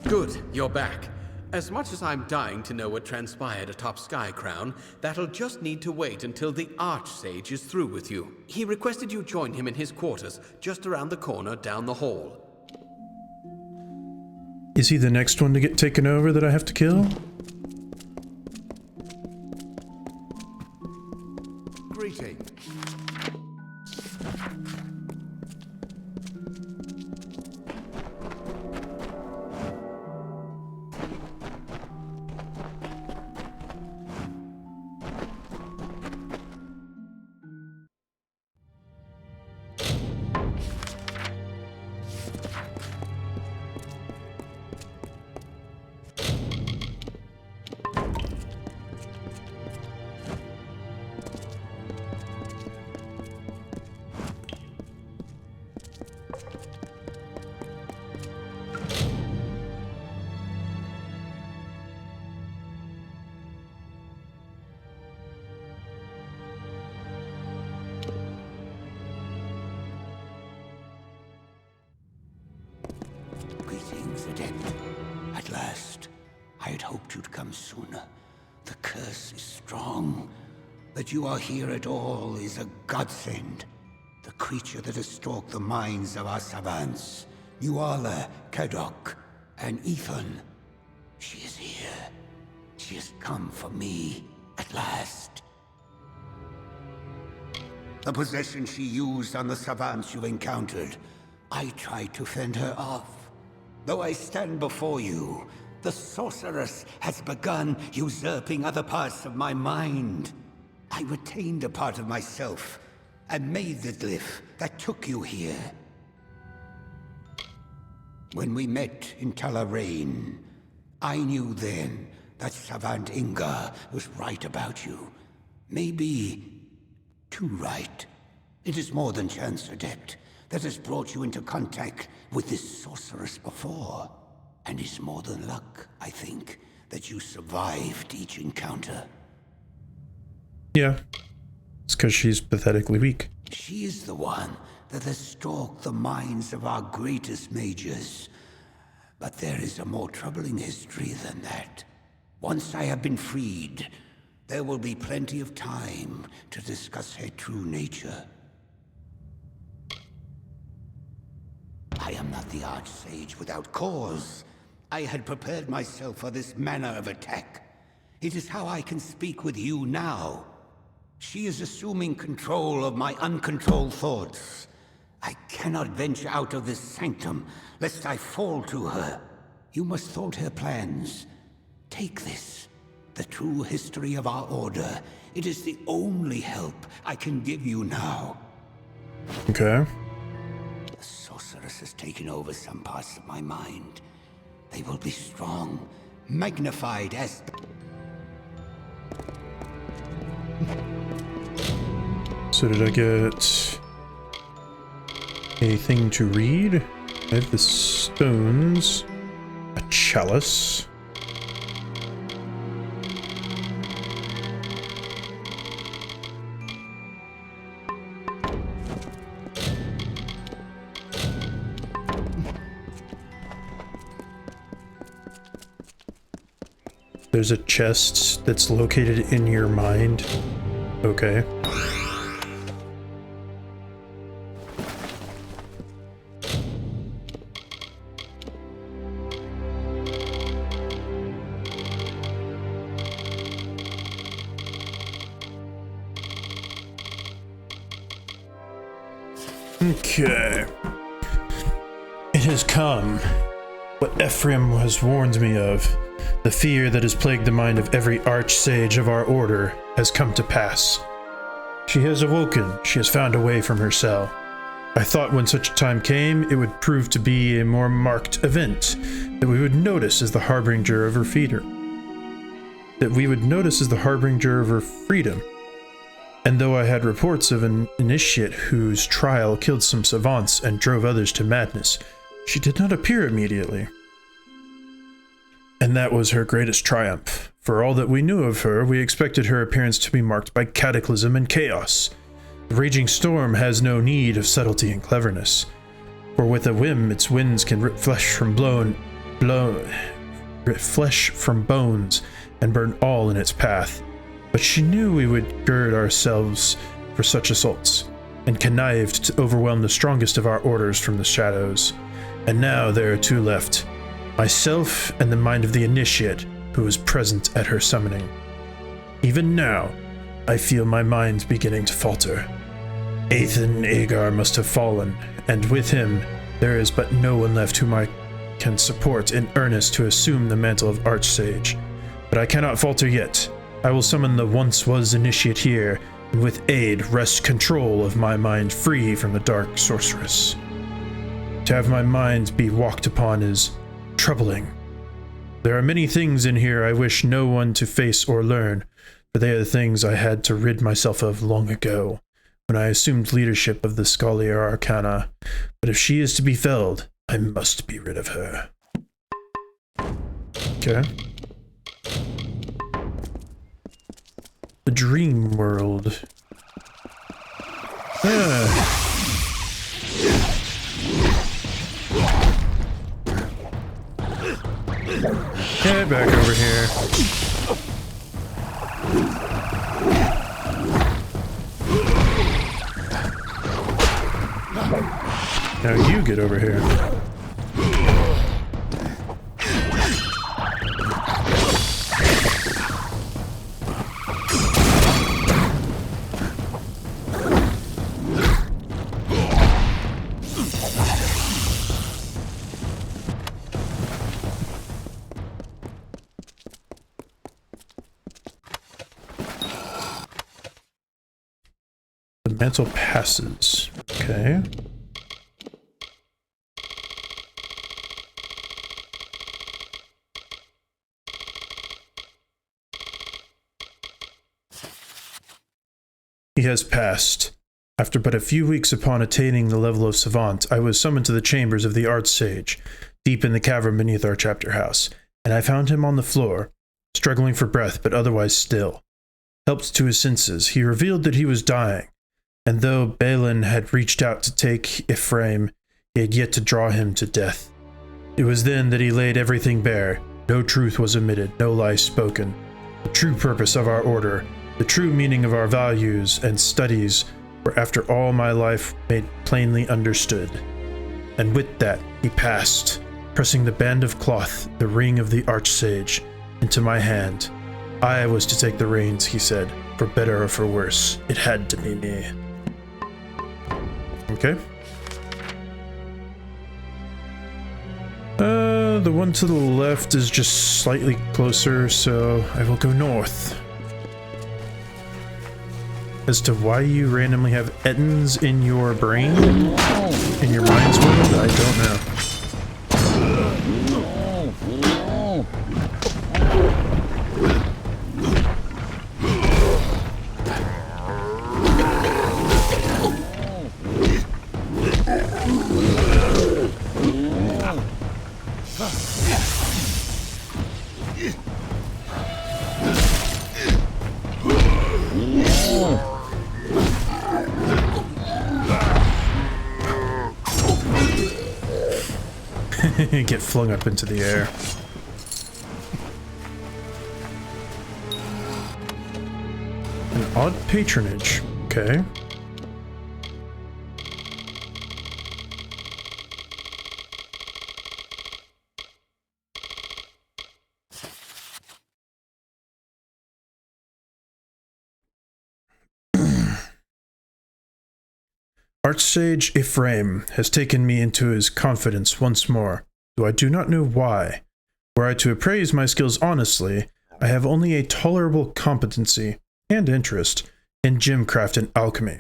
Speaker 10: Good, you're back. As much as I'm dying to know what transpired atop Skycrown, that'll just need to wait until the Archsage is through with you. He requested you join him in his quarters, just around the corner down the hall.
Speaker 1: Is he the next one to get taken over that I have to kill?
Speaker 14: Greetings.
Speaker 5: Greetings, Adept. At last. I had hoped you'd come sooner. The curse is strong. That you are here at all is a godsend. The creature that has stalked the minds of our savants, Nuala, Kadok, and Ethan. She is here. She has come for me, at last. The possession she used on the savants you encountered, I tried to fend her off. Though I stand before you, the sorceress has begun usurping other parts of my mind. I retained a part of myself and made the glyph that took you here. When we met in Talarain, I knew then that Savant Inga was right about you. Maybe too right. It is more than chance, Adept, that has brought you into contact with this sorceress before. And it's more than luck, I think, that you survived each encounter.
Speaker 1: Yeah. It's because she's pathetically weak.
Speaker 5: She is the one that has stalked the minds of our greatest mages. But there is a more troubling history than that. Once I have been freed, there will be plenty of time to discuss her true nature. I am not the Archsage without cause. I had prepared myself for this manner of attack. It is how I can speak with you now. She is assuming control of my uncontrolled thoughts. I cannot venture out of this sanctum, lest I fall to her. You must thwart her plans. Take this, the true history of our order. It is the only help I can give you now.
Speaker 1: Okay.
Speaker 5: The sorceress has taken over some parts of my mind. They will be strong, magnified as...
Speaker 1: So did I get a thing to read? I have the stones, a chalice. There's a chest that's located in your mind. Okay. Okay. It has come. What Ephraim has warned me of. The fear that has plagued the mind of every archsage of our order has come to pass. She has awoken. She has found a way from her cell. I thought when such a time came, it would prove to be a more marked event that we would notice as the harbinger of her freedom. And though I had reports of an initiate whose trial killed some savants and drove others to madness, she did not appear immediately. And that was her greatest triumph. For all that we knew of her, we expected her appearance to be marked by cataclysm and chaos. The raging storm has no need of subtlety and cleverness, for with a whim its winds can rip flesh from bones and burn all in its path. But she knew we would gird ourselves for such assaults, and connived to overwhelm the strongest of our orders from the shadows. And now there are two left. myself and the mind of the initiate who was present at her summoning. Even now, I feel my mind beginning to falter. Ethan Agar must have fallen, and with him, there is but no one left whom I can support in earnest to assume the mantle of Archsage. But I cannot falter yet. I will summon the once-was initiate here, and with aid wrest control of my mind free from the dark sorceress. To have my mind be walked upon is troubling. There are many things in here I wish no one to face or learn, but they are the things I had to rid myself of long ago, when I assumed leadership of the Scholia Arcana. But if she is to be felled, I must be rid of her. Okay. The dream world. Get back over here. Now you get over here. The mantle passes. Okay. He has passed. After but a few weeks upon attaining the level of savant, I was summoned to the chambers of the Archsage, deep in the cavern beneath our chapter house, and I found him on the floor, struggling for breath but otherwise still. Helped to his senses, he revealed that he was dying, and though Balin had reached out to take Ephraim, he had yet to draw him to death. It was then that he laid everything bare. No truth was omitted, no lie spoken. The true purpose of our order, the true meaning of our values and studies were after all my life made plainly understood. And with that, he passed, pressing the band of cloth, the ring of the Archsage, into my hand. I was to take the reins, he said, for better or for worse. It had to be me. Okay. The one to the left is just slightly closer, so I will go north. As to why you randomly have Ettins in your brain, in your mind's world, I don't know. Get flung up into the air. An odd patronage. Okay. Archsage Ephraim has taken me into his confidence once more, though I do not know why. Were I to appraise my skills honestly, I have only a tolerable competency and interest in gemcraft and alchemy.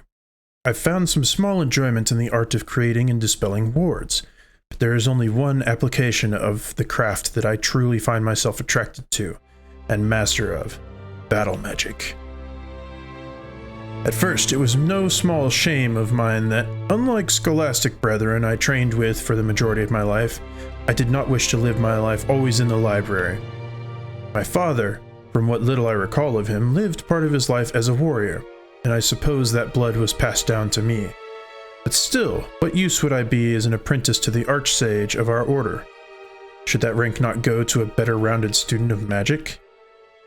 Speaker 1: I've found some small enjoyment in the art of creating and dispelling wards, but there is only one application of the craft that I truly find myself attracted to and master of: battle magic. At first, it was no small shame of mine that, unlike scholastic brethren I trained with for the majority of my life, I did not wish to live my life always in the library. My father, from what little I recall of him, lived part of his life as a warrior, and I suppose that blood was passed down to me. But still, what use would I be as an apprentice to the Archsage of our order? Should that rank not go to a better rounded student of magic?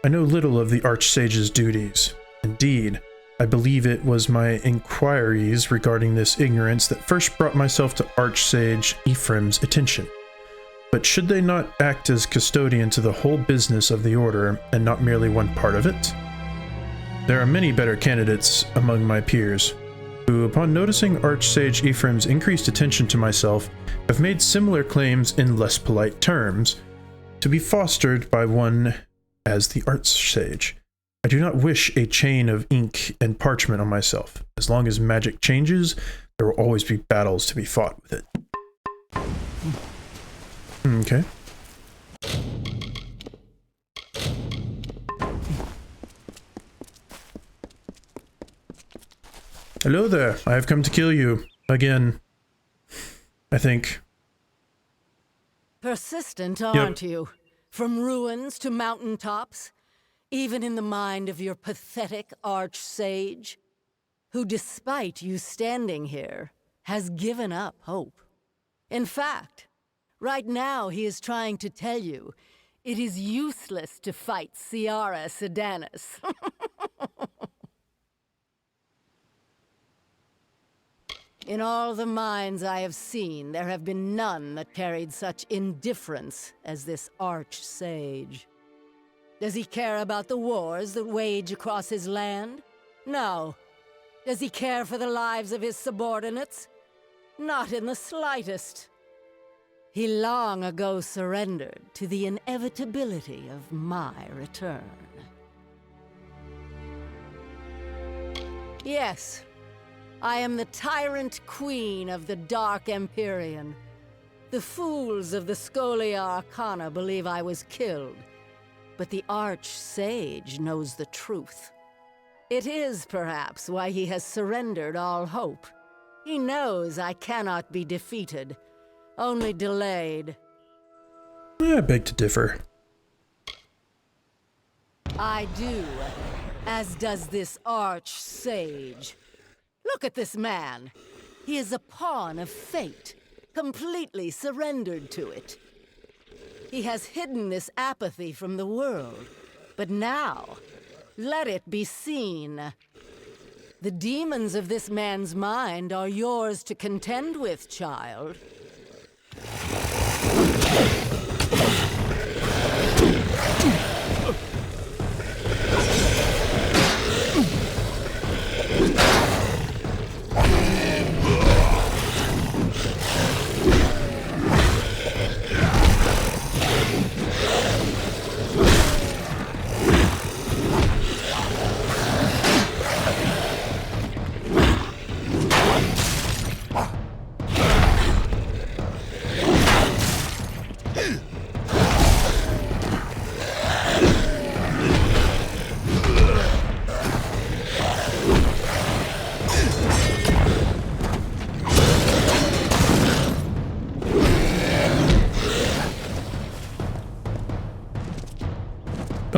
Speaker 1: I know little of the Archsage's duties. Indeed, I believe it was my inquiries regarding this ignorance that first brought myself to Archsage Ephraim's attention. but should they not act as custodian to the whole business of the order and not merely one part of it? There are many better candidates among my peers, who, upon noticing Archsage Ephraim's increased attention to myself, have made similar claims in less polite terms, to be fostered by one as the Archsage. I do not wish a chain of ink and parchment on myself. As long as magic changes, there will always be battles to be fought with it. Okay. Hello there. I have come to kill you. Again. I think.
Speaker 2: Persistent, aren't you? From ruins to mountaintops, even in the mind of your pathetic archsage, who, despite you standing here, has given up hope. In fact, right now he is trying to tell you it is useless to fight Ciara Sedanis. In all the minds I have seen, there have been none that carried such indifference as this archsage. Does he care about the wars that wage across his land? No. Does he care for the lives of his subordinates? Not in the slightest. He long ago surrendered to the inevitability of my return. Yes. I am the tyrant queen of the Dark Empyrean. The fools of the Scholia Arcana believe I was killed, but the Archsage knows the truth. It is, perhaps, why he has surrendered all hope. He knows I cannot be defeated, only delayed.
Speaker 1: I beg to differ.
Speaker 2: I do, as does this Archsage. Look at this man. He is a pawn of fate, completely surrendered to it. He has hidden this apathy from the world, but now, let it be seen. The demons of this man's mind are yours to contend with, child.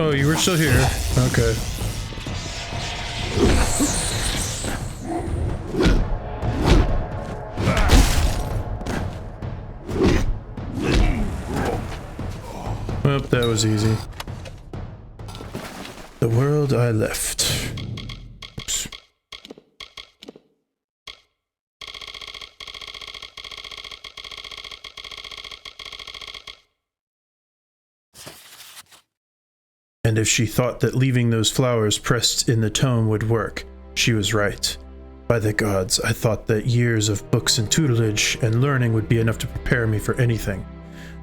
Speaker 1: Oh, you were still here. Okay. Well, that was easy. The world I left. Oops. And if she thought that leaving those flowers pressed in the tome would work, she was right. By the gods, I thought that years of books and tutelage and learning would be enough to prepare me for anything,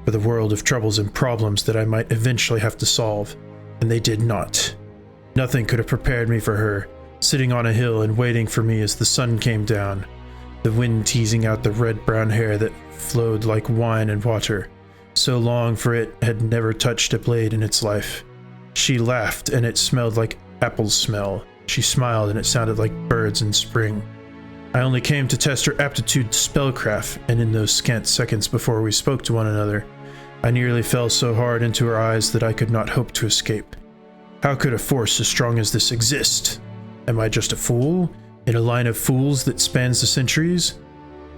Speaker 1: for the world of troubles and problems that I might eventually have to solve, and they did not. Nothing could have prepared me for her, sitting on a hill and waiting for me as the sun came down, the wind teasing out the red-brown hair that flowed like wine and water, so long for it had never touched a blade in its life. She laughed, and it smelled like apples smell. She smiled, and it sounded like birds in spring. I only came to test her aptitude to spellcraft, and in those scant seconds before we spoke to one another, I nearly fell so hard into her eyes that I could not hope to escape. How could a force as strong as this exist? Am I just a fool, in a line of fools that spans the centuries?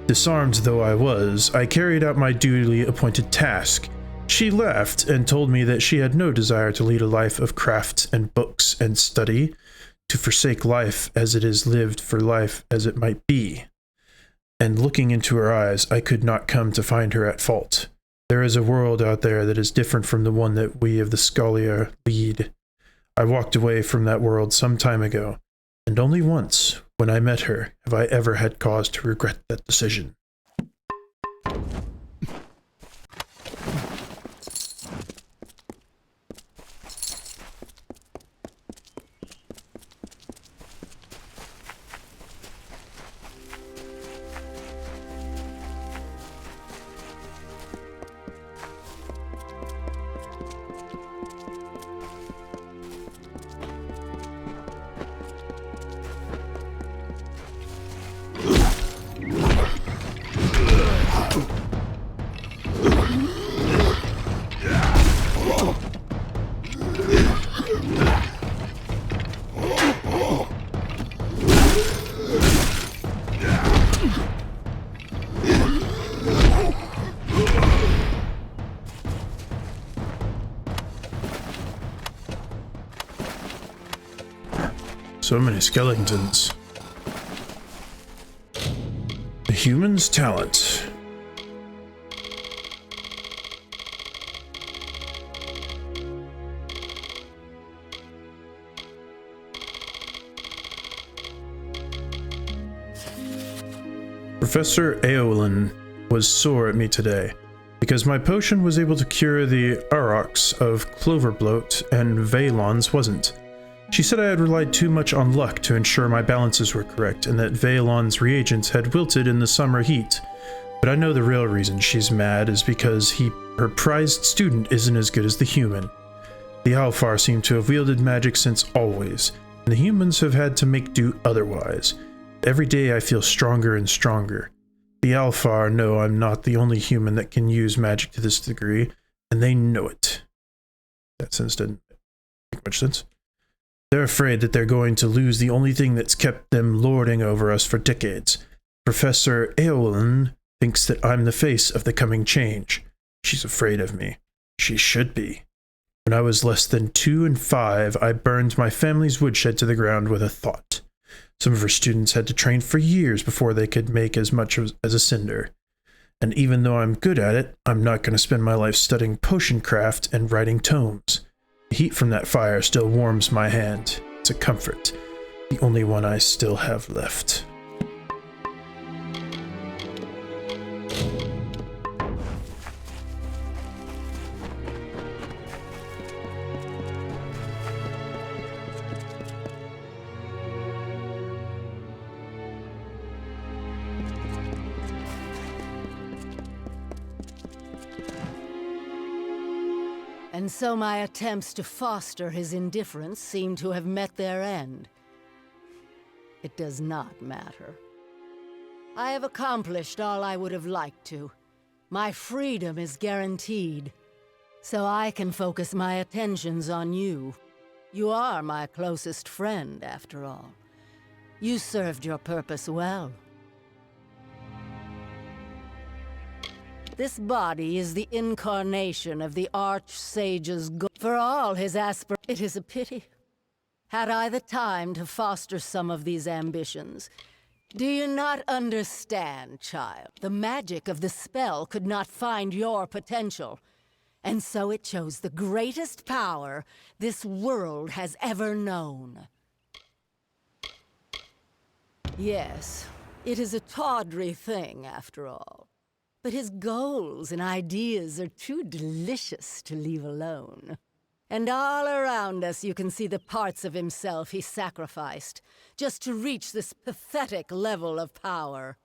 Speaker 1: Disarmed though I was, I carried out my duly appointed task. She laughed and told me that she had no desire to lead a life of craft and books and study, to forsake life as it is lived for life as it might be. And looking into her eyes, I could not come to find her at fault. There is a world out there that is different from the one that we of the Scholia lead. I walked away from that world some time ago, and only once, when I met her, have I ever had cause to regret that decision. So many skeletons. The human's talent. Professor Eowyn was sore at me today, because my potion was able to cure the aurochs of Cloverbloat and Vaylon's wasn't. She said I had relied too much on luck to ensure my balances were correct, and that Vaylon's reagents had wilted in the summer heat. But I know the real reason she's mad is because her prized student isn't as good as the human. The Alfar seem to have wielded magic since always, and the humans have had to make do otherwise. Every day I feel stronger and stronger. The Alfar know I'm not the only human that can use magic to this degree, and they know it. That sentence didn't make much sense. They're afraid that they're going to lose the only thing that's kept them lording over us for decades. Professor Eowyn thinks that I'm the face of the coming change. She's afraid of me. She should be. When I was less than 2 and 5, I burned my family's woodshed to the ground with a thought. Some of her students had to train for years before they could make as much as a cinder. And even though I'm good at it, I'm not going to spend my life studying potion craft and writing tomes. The heat from that fire still warms my hand. It's a comfort. The only one I still have left.
Speaker 2: And so my attempts to foster his indifference seem to have met their end. It does not matter. I have accomplished all I would have liked to. My freedom is guaranteed, so I can focus my attentions on you. You are my closest friend, after all. You served your purpose well. This body is the incarnation of the Archsage's goal. For all his it is a pity. Had I the time to foster some of these ambitions? Do you not understand, child? The magic of the spell could not find your potential. And so it chose the greatest power this world has ever known. Yes, it is a tawdry thing, after all. But his goals and ideas are too delicious to leave alone. And all around us you can see the parts of himself he sacrificed, just to reach this pathetic level of power.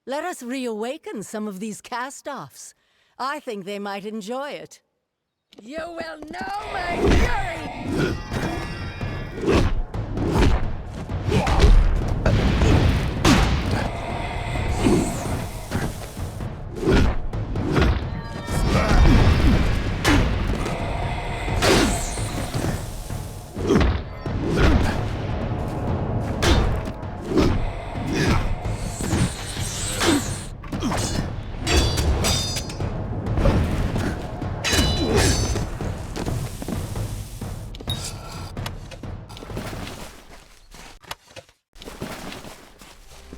Speaker 2: Let us reawaken some of these cast-offs. I think they might enjoy it. You will know my fury!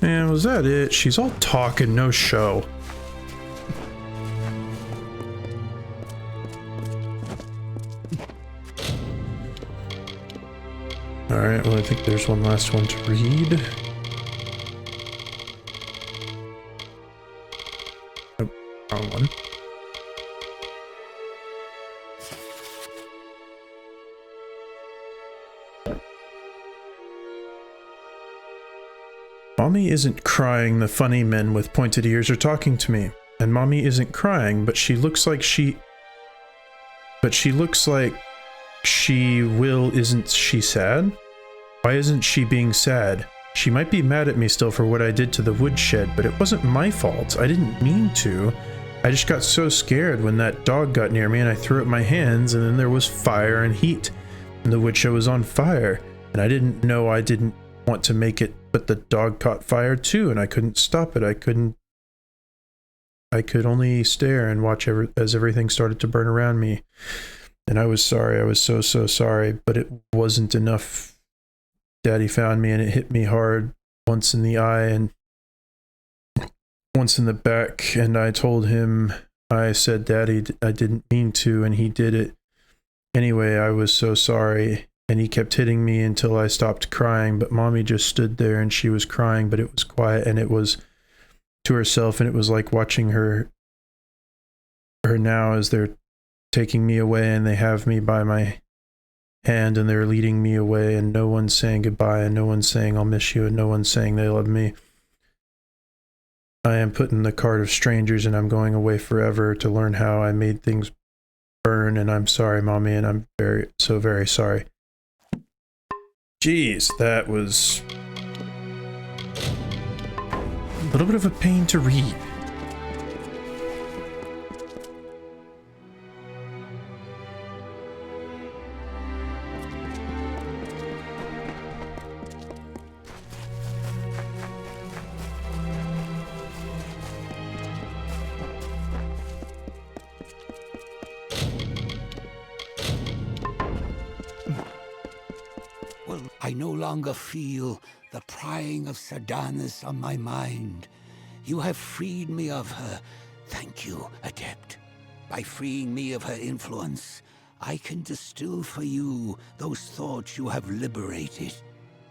Speaker 1: And was that it? She's all talk and no show. Alright, well I think there's one last one to read. Oh, wrong one. Mommy isn't crying, the funny men with pointed ears are talking to me. And Mommy isn't crying, but she looks like she will, isn't she sad? Why isn't she being sad? She might be mad at me still for what I did to the woodshed, but it wasn't my fault. I didn't mean to. I just got so scared when that dog got near me and I threw up my hands and then there was fire and heat. And the woodshed was on fire. And I didn't know I didn't want to make it, but the dog caught fire too and I couldn't stop it. I could only stare and watch as everything started to burn around me. And I was sorry. I was so sorry, but it wasn't enough. Daddy found me and it hit me hard, once in the eye and once in the back. And I told him, I said, Daddy, I didn't mean to, and he did it. Anyway, I was so sorry. And he kept hitting me until I stopped crying. But Mommy just stood there and she was crying, but it was quiet and it was to herself. And it was like watching her now as they're taking me away and they have me by my hand and they're leading me away and no one's saying goodbye and no one's saying I'll miss you and no one's saying they love me. I am put in the cart of strangers and I'm going away forever to learn how I made things burn, and I'm sorry, Mommy, and I'm so very sorry. Jeez, that was a little bit of a pain to read.
Speaker 5: I no longer feel the prying of Sardanis on my mind. You have freed me of her. Thank you, Adept. By freeing me of her influence, I can distill for you those thoughts you have liberated.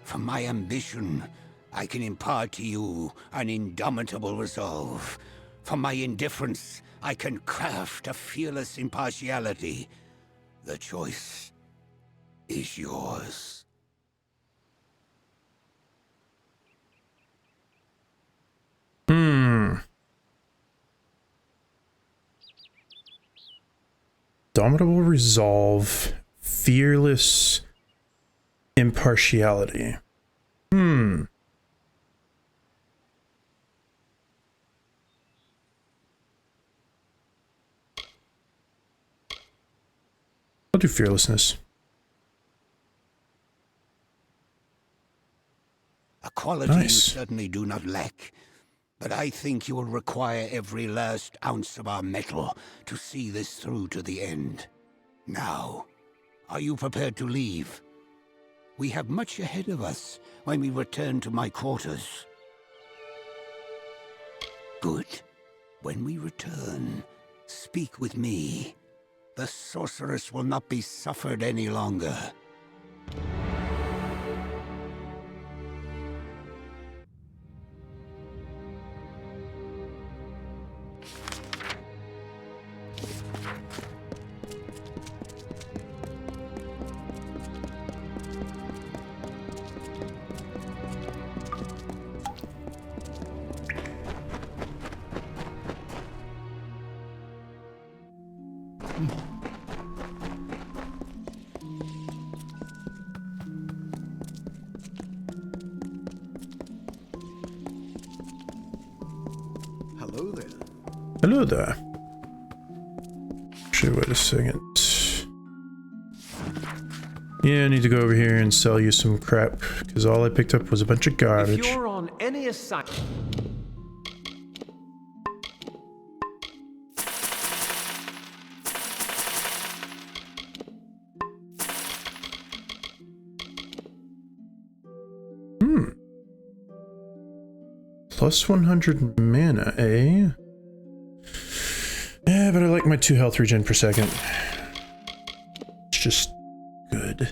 Speaker 5: From my ambition, I can impart to you an indomitable resolve. From my indifference, I can craft a fearless impartiality. The choice is yours.
Speaker 1: Indomitable resolve, fearless impartiality. I'll do fearlessness.
Speaker 5: A quality you
Speaker 1: Nice.
Speaker 5: certainly do not lack. But I think you will require every last ounce of our metal to see this through to the end. Now, are you prepared to leave? We have much ahead of us when we return to my quarters. Good. When we return, speak with me. The sorceress will not be suffered any longer.
Speaker 14: Hello there.
Speaker 1: Hello there. Actually, wait a second. Yeah, I need to go over here and sell you some crap, because all I picked up was a bunch of garbage.
Speaker 13: If you're on any assignment...
Speaker 1: Plus 100 mana, eh? Yeah, but I like my 2 health regen per second. It's just good.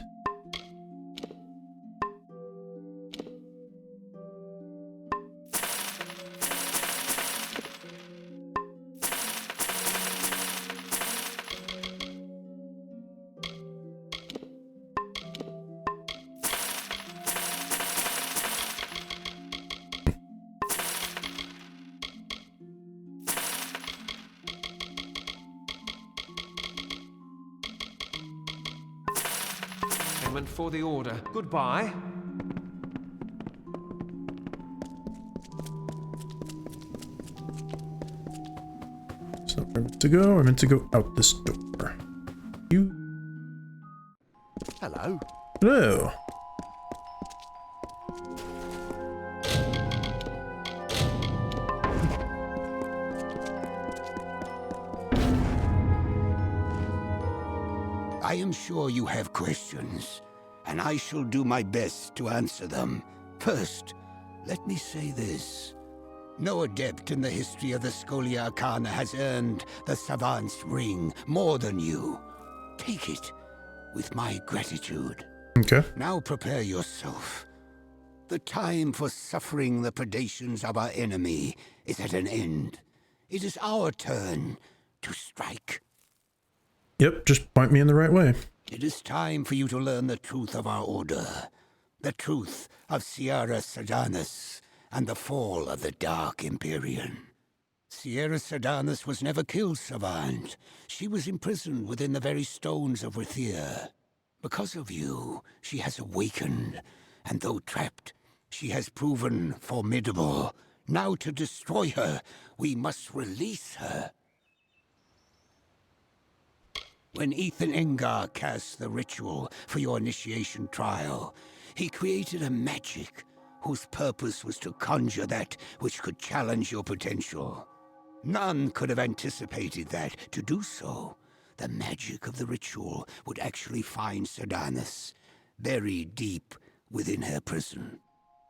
Speaker 13: armament for the Order. Goodbye.
Speaker 1: So where I'm meant to go? I'm meant to go out this door. You.
Speaker 6: Hello.
Speaker 1: Hello.
Speaker 5: I am sure you have questions, and I shall do my best to answer them. First, let me say this. No adept in the history of the Scholia Arcana has earned the Savant's Ring more than you. Take it with my gratitude.
Speaker 1: Okay.
Speaker 5: Now prepare yourself. The time for suffering the predations of our enemy is at an end. It is our turn to strike.
Speaker 1: Yep, just point me in the right way.
Speaker 5: It is time for you to learn the truth of our order. The truth of Sierra Sedanus and the fall of the Dark Empyrean. Sierra Sedanus was never killed, Savant. She was imprisoned within the very stones of Rathir. Because of you, she has awakened, and though trapped, she has proven formidable. Now to destroy her, we must release her. When Ethan Engar cast the ritual for your initiation trial, he created a magic whose purpose was to conjure that which could challenge your potential. None could have anticipated that, to do so, the magic of the ritual would actually find Sedanus, buried deep within her prison.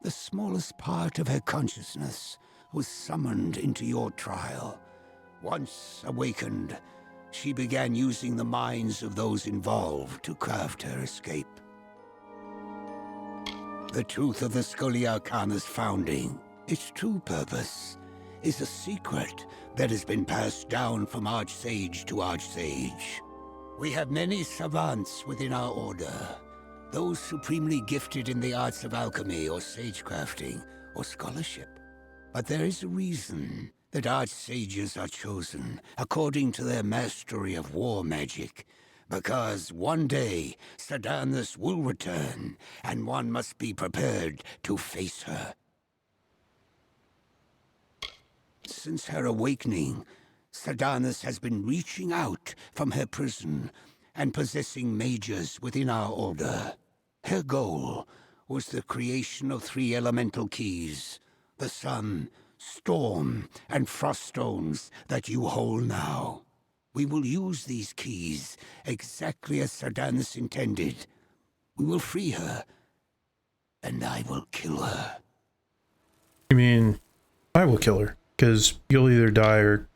Speaker 5: The smallest part of her consciousness was summoned into your trial. Once awakened, she began using the minds of those involved to craft her escape. The truth of the Scholia Arcana's founding, its true purpose, is a secret that has been passed down from Archsage to Archsage. We have many savants within our order, those supremely gifted in the arts of alchemy or sagecrafting or scholarship. But there is a reason that Archsages are chosen according to their mastery of war magic, because one day Sedanus will return, and one must be prepared to face her. Since her awakening, Sedanus has been reaching out from her prison and possessing mages within our order. Her goal was the creation of 3 elemental keys: the sun, storm, and frost stones that you hold now. We will use these keys exactly as Sedanus intended. We will free her, and I will kill her.
Speaker 1: You mean, I will kill her, because you'll either die or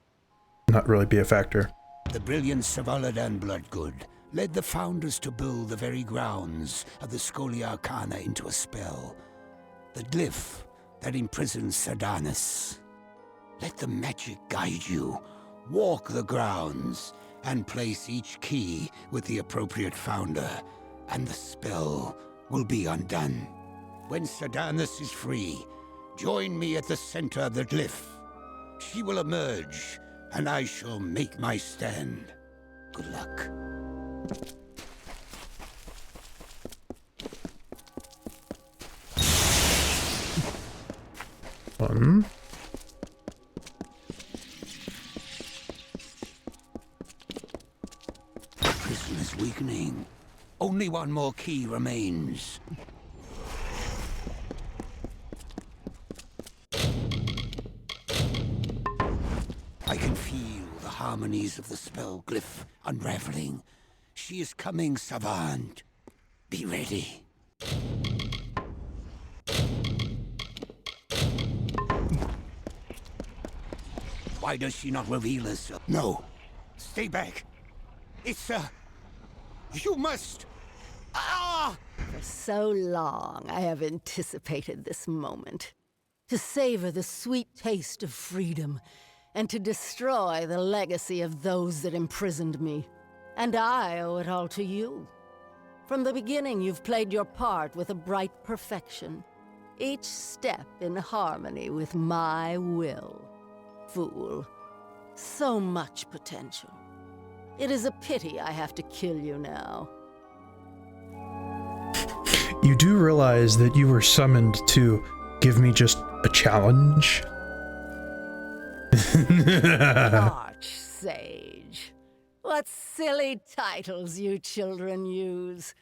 Speaker 1: not really be a factor.
Speaker 5: The brilliant Savaladan Bloodgood led the founders to build the very grounds of the Scholia Arcana into a spell. The glyph that imprisons Sedanus. Let the magic guide you. Walk the grounds and place each key with the appropriate founder, and the spell will be undone. When Sedanus is free, join me at the center of the glyph. She will emerge, and I shall make my stand. Good luck.
Speaker 1: Fun.
Speaker 5: The prison is weakening. Only one more key remains. I can feel the harmonies of the spell glyph unraveling. She is coming, Savant. Be ready. Why does she not reveal herself? No. Stay back. It's, you must... Ah!
Speaker 2: For so long, I have anticipated this moment. To savor the sweet taste of freedom, and to destroy the legacy of those that imprisoned me. And I owe it all to you. From the beginning, you've played your part with a bright perfection. Each step in harmony with my will. Fool. So much potential. It is a pity I have to kill you now.
Speaker 1: you realize that you were summoned to give me just a challenge?
Speaker 2: Archsage. What silly titles you children use.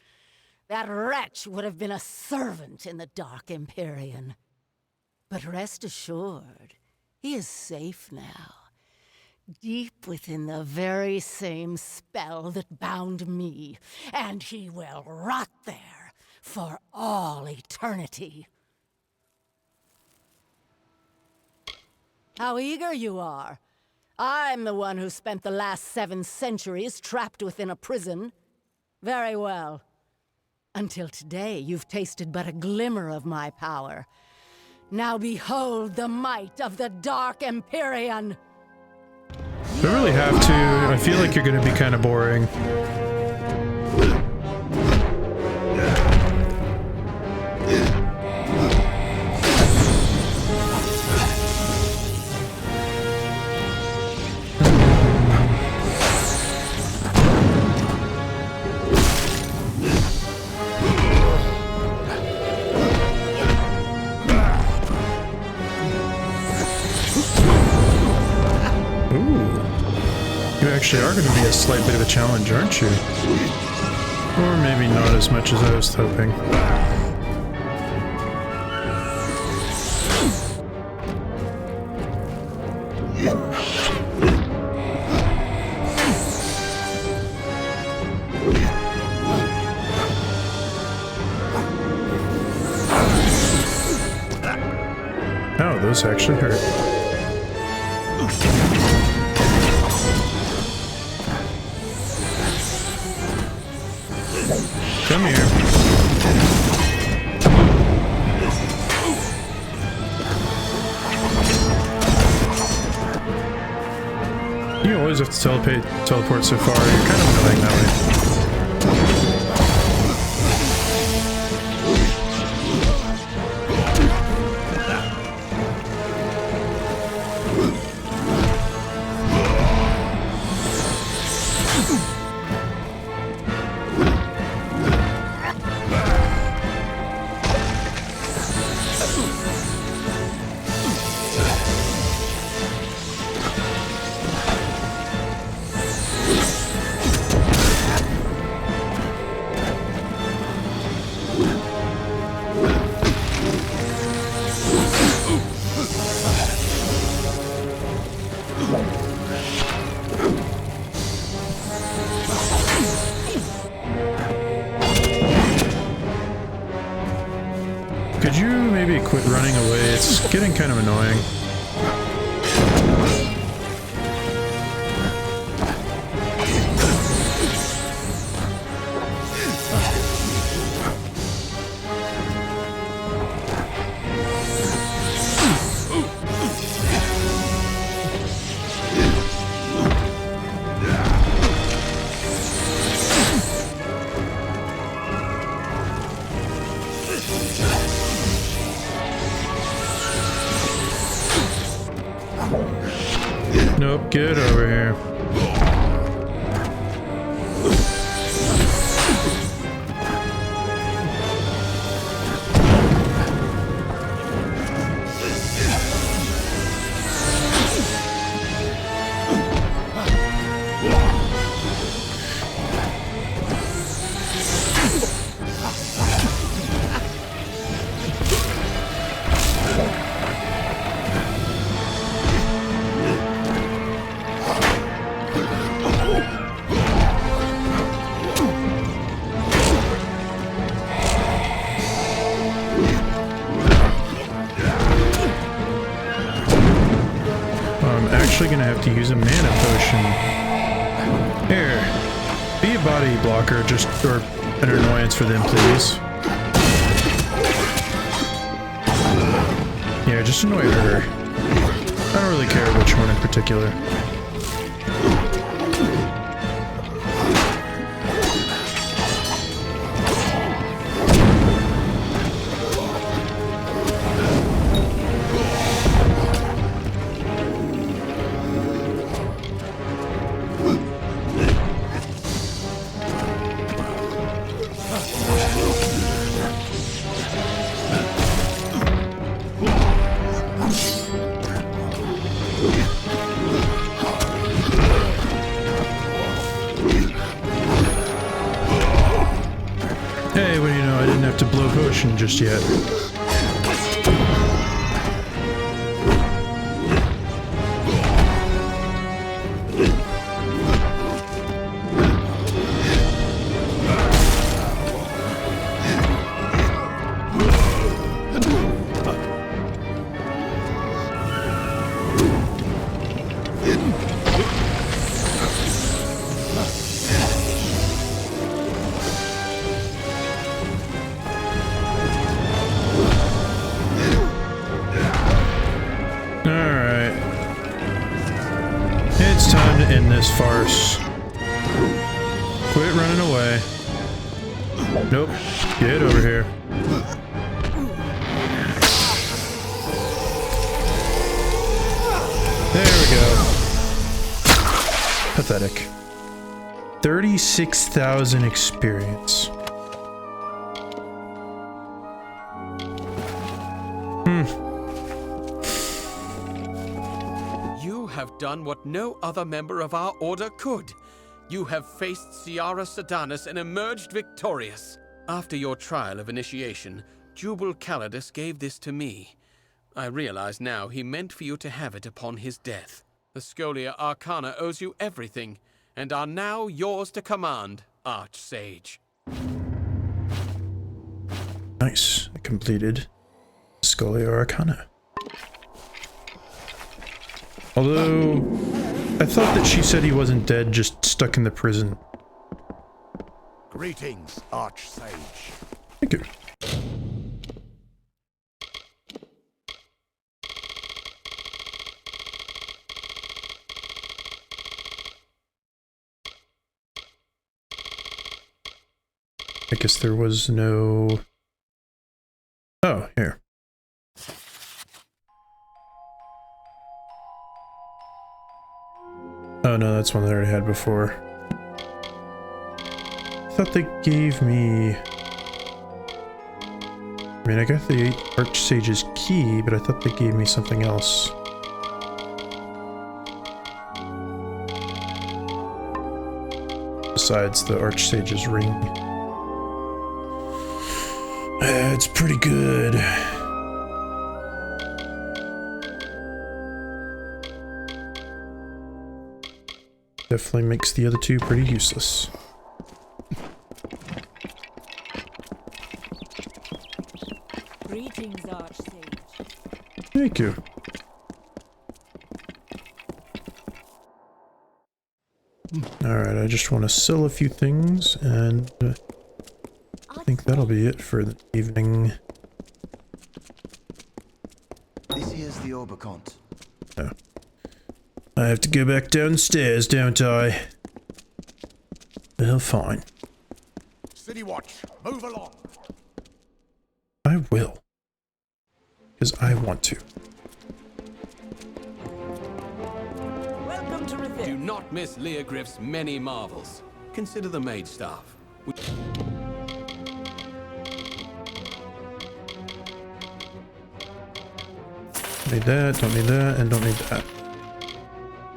Speaker 2: That wretch would have been a servant in the Dark Empyrean. But rest assured, he is safe now. Deep within the very same spell that bound me, and he will rot there for all eternity. How eager you are. I'm the one who spent the last 7 centuries trapped within a prison. Very well. Until today, you've tasted but a glimmer of my power. Now behold the might of the Dark Empyrean!
Speaker 1: I really have to. I feel like you're going to be kind of boring. You actually are going to be a slight bit of a challenge, aren't you? Or maybe not as much as I was hoping. Oh, those actually hurt. Come here. You always have to teleport so far. You're kind of annoying that way. Could you maybe quit running away? It's getting kind of annoying. Nope, get over here. Actually gonna have to use a mana potion. Here, be a body blocker, just or an annoyance for them, please. Yeah, just annoy her. I don't really care which one in particular. have to blow potion just yet. It's time to end this farce. Quit running away. Nope. Get over here. There we go. Pathetic. 36,000 experience.
Speaker 10: You have done what no other member of our order could. You have faced Ciara Sedanus and emerged victorious. After your trial of initiation, Jubal Calidus gave this to me. I realize now he meant for you to have it upon his death. The Scholia Arcana owes you everything, and are now yours to command, Archsage.
Speaker 1: Nice. I completed Scholia Arcana. Although, I thought that she said he wasn't dead, just stuck in the prison.
Speaker 6: Greetings, Archsage.
Speaker 1: Thank you. I guess there was no... Oh, here. Oh no, that's one that I already had before. I thought they gave me... I mean, I got the Archsage's key, but I thought they gave me something else. Besides the Archsage's ring. It's pretty good. Definitely makes the other two pretty useless.
Speaker 8: Greetings, Archsage.
Speaker 1: Thank you. Alright, I just want to sell a few things, and I think that'll be it for the evening.
Speaker 12: This here's the Obercont.
Speaker 1: Oh. I have to go back downstairs, don't I? Well, fine.
Speaker 14: City Watch, move along.
Speaker 1: I will. Because I want to.
Speaker 8: Welcome to Revere.
Speaker 10: Do not miss Leogriff's many marvels. Consider the maid staff.
Speaker 1: Need that, don't need that, and don't need that.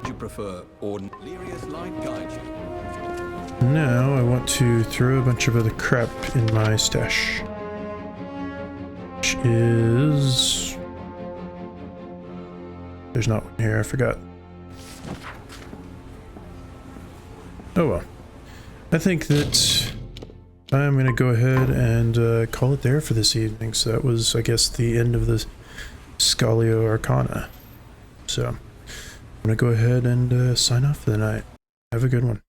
Speaker 10: You prefer ordinary Lyria's light guide you.
Speaker 1: Now I want to throw a bunch of other crap in my stash. Which is... There's not one here, I forgot. Oh well. I think that I'm going to go ahead and call it there for this evening. So that was, I guess, the end of the Scholia Arcana. So I'm going to go ahead and sign off for the night. Have a good one.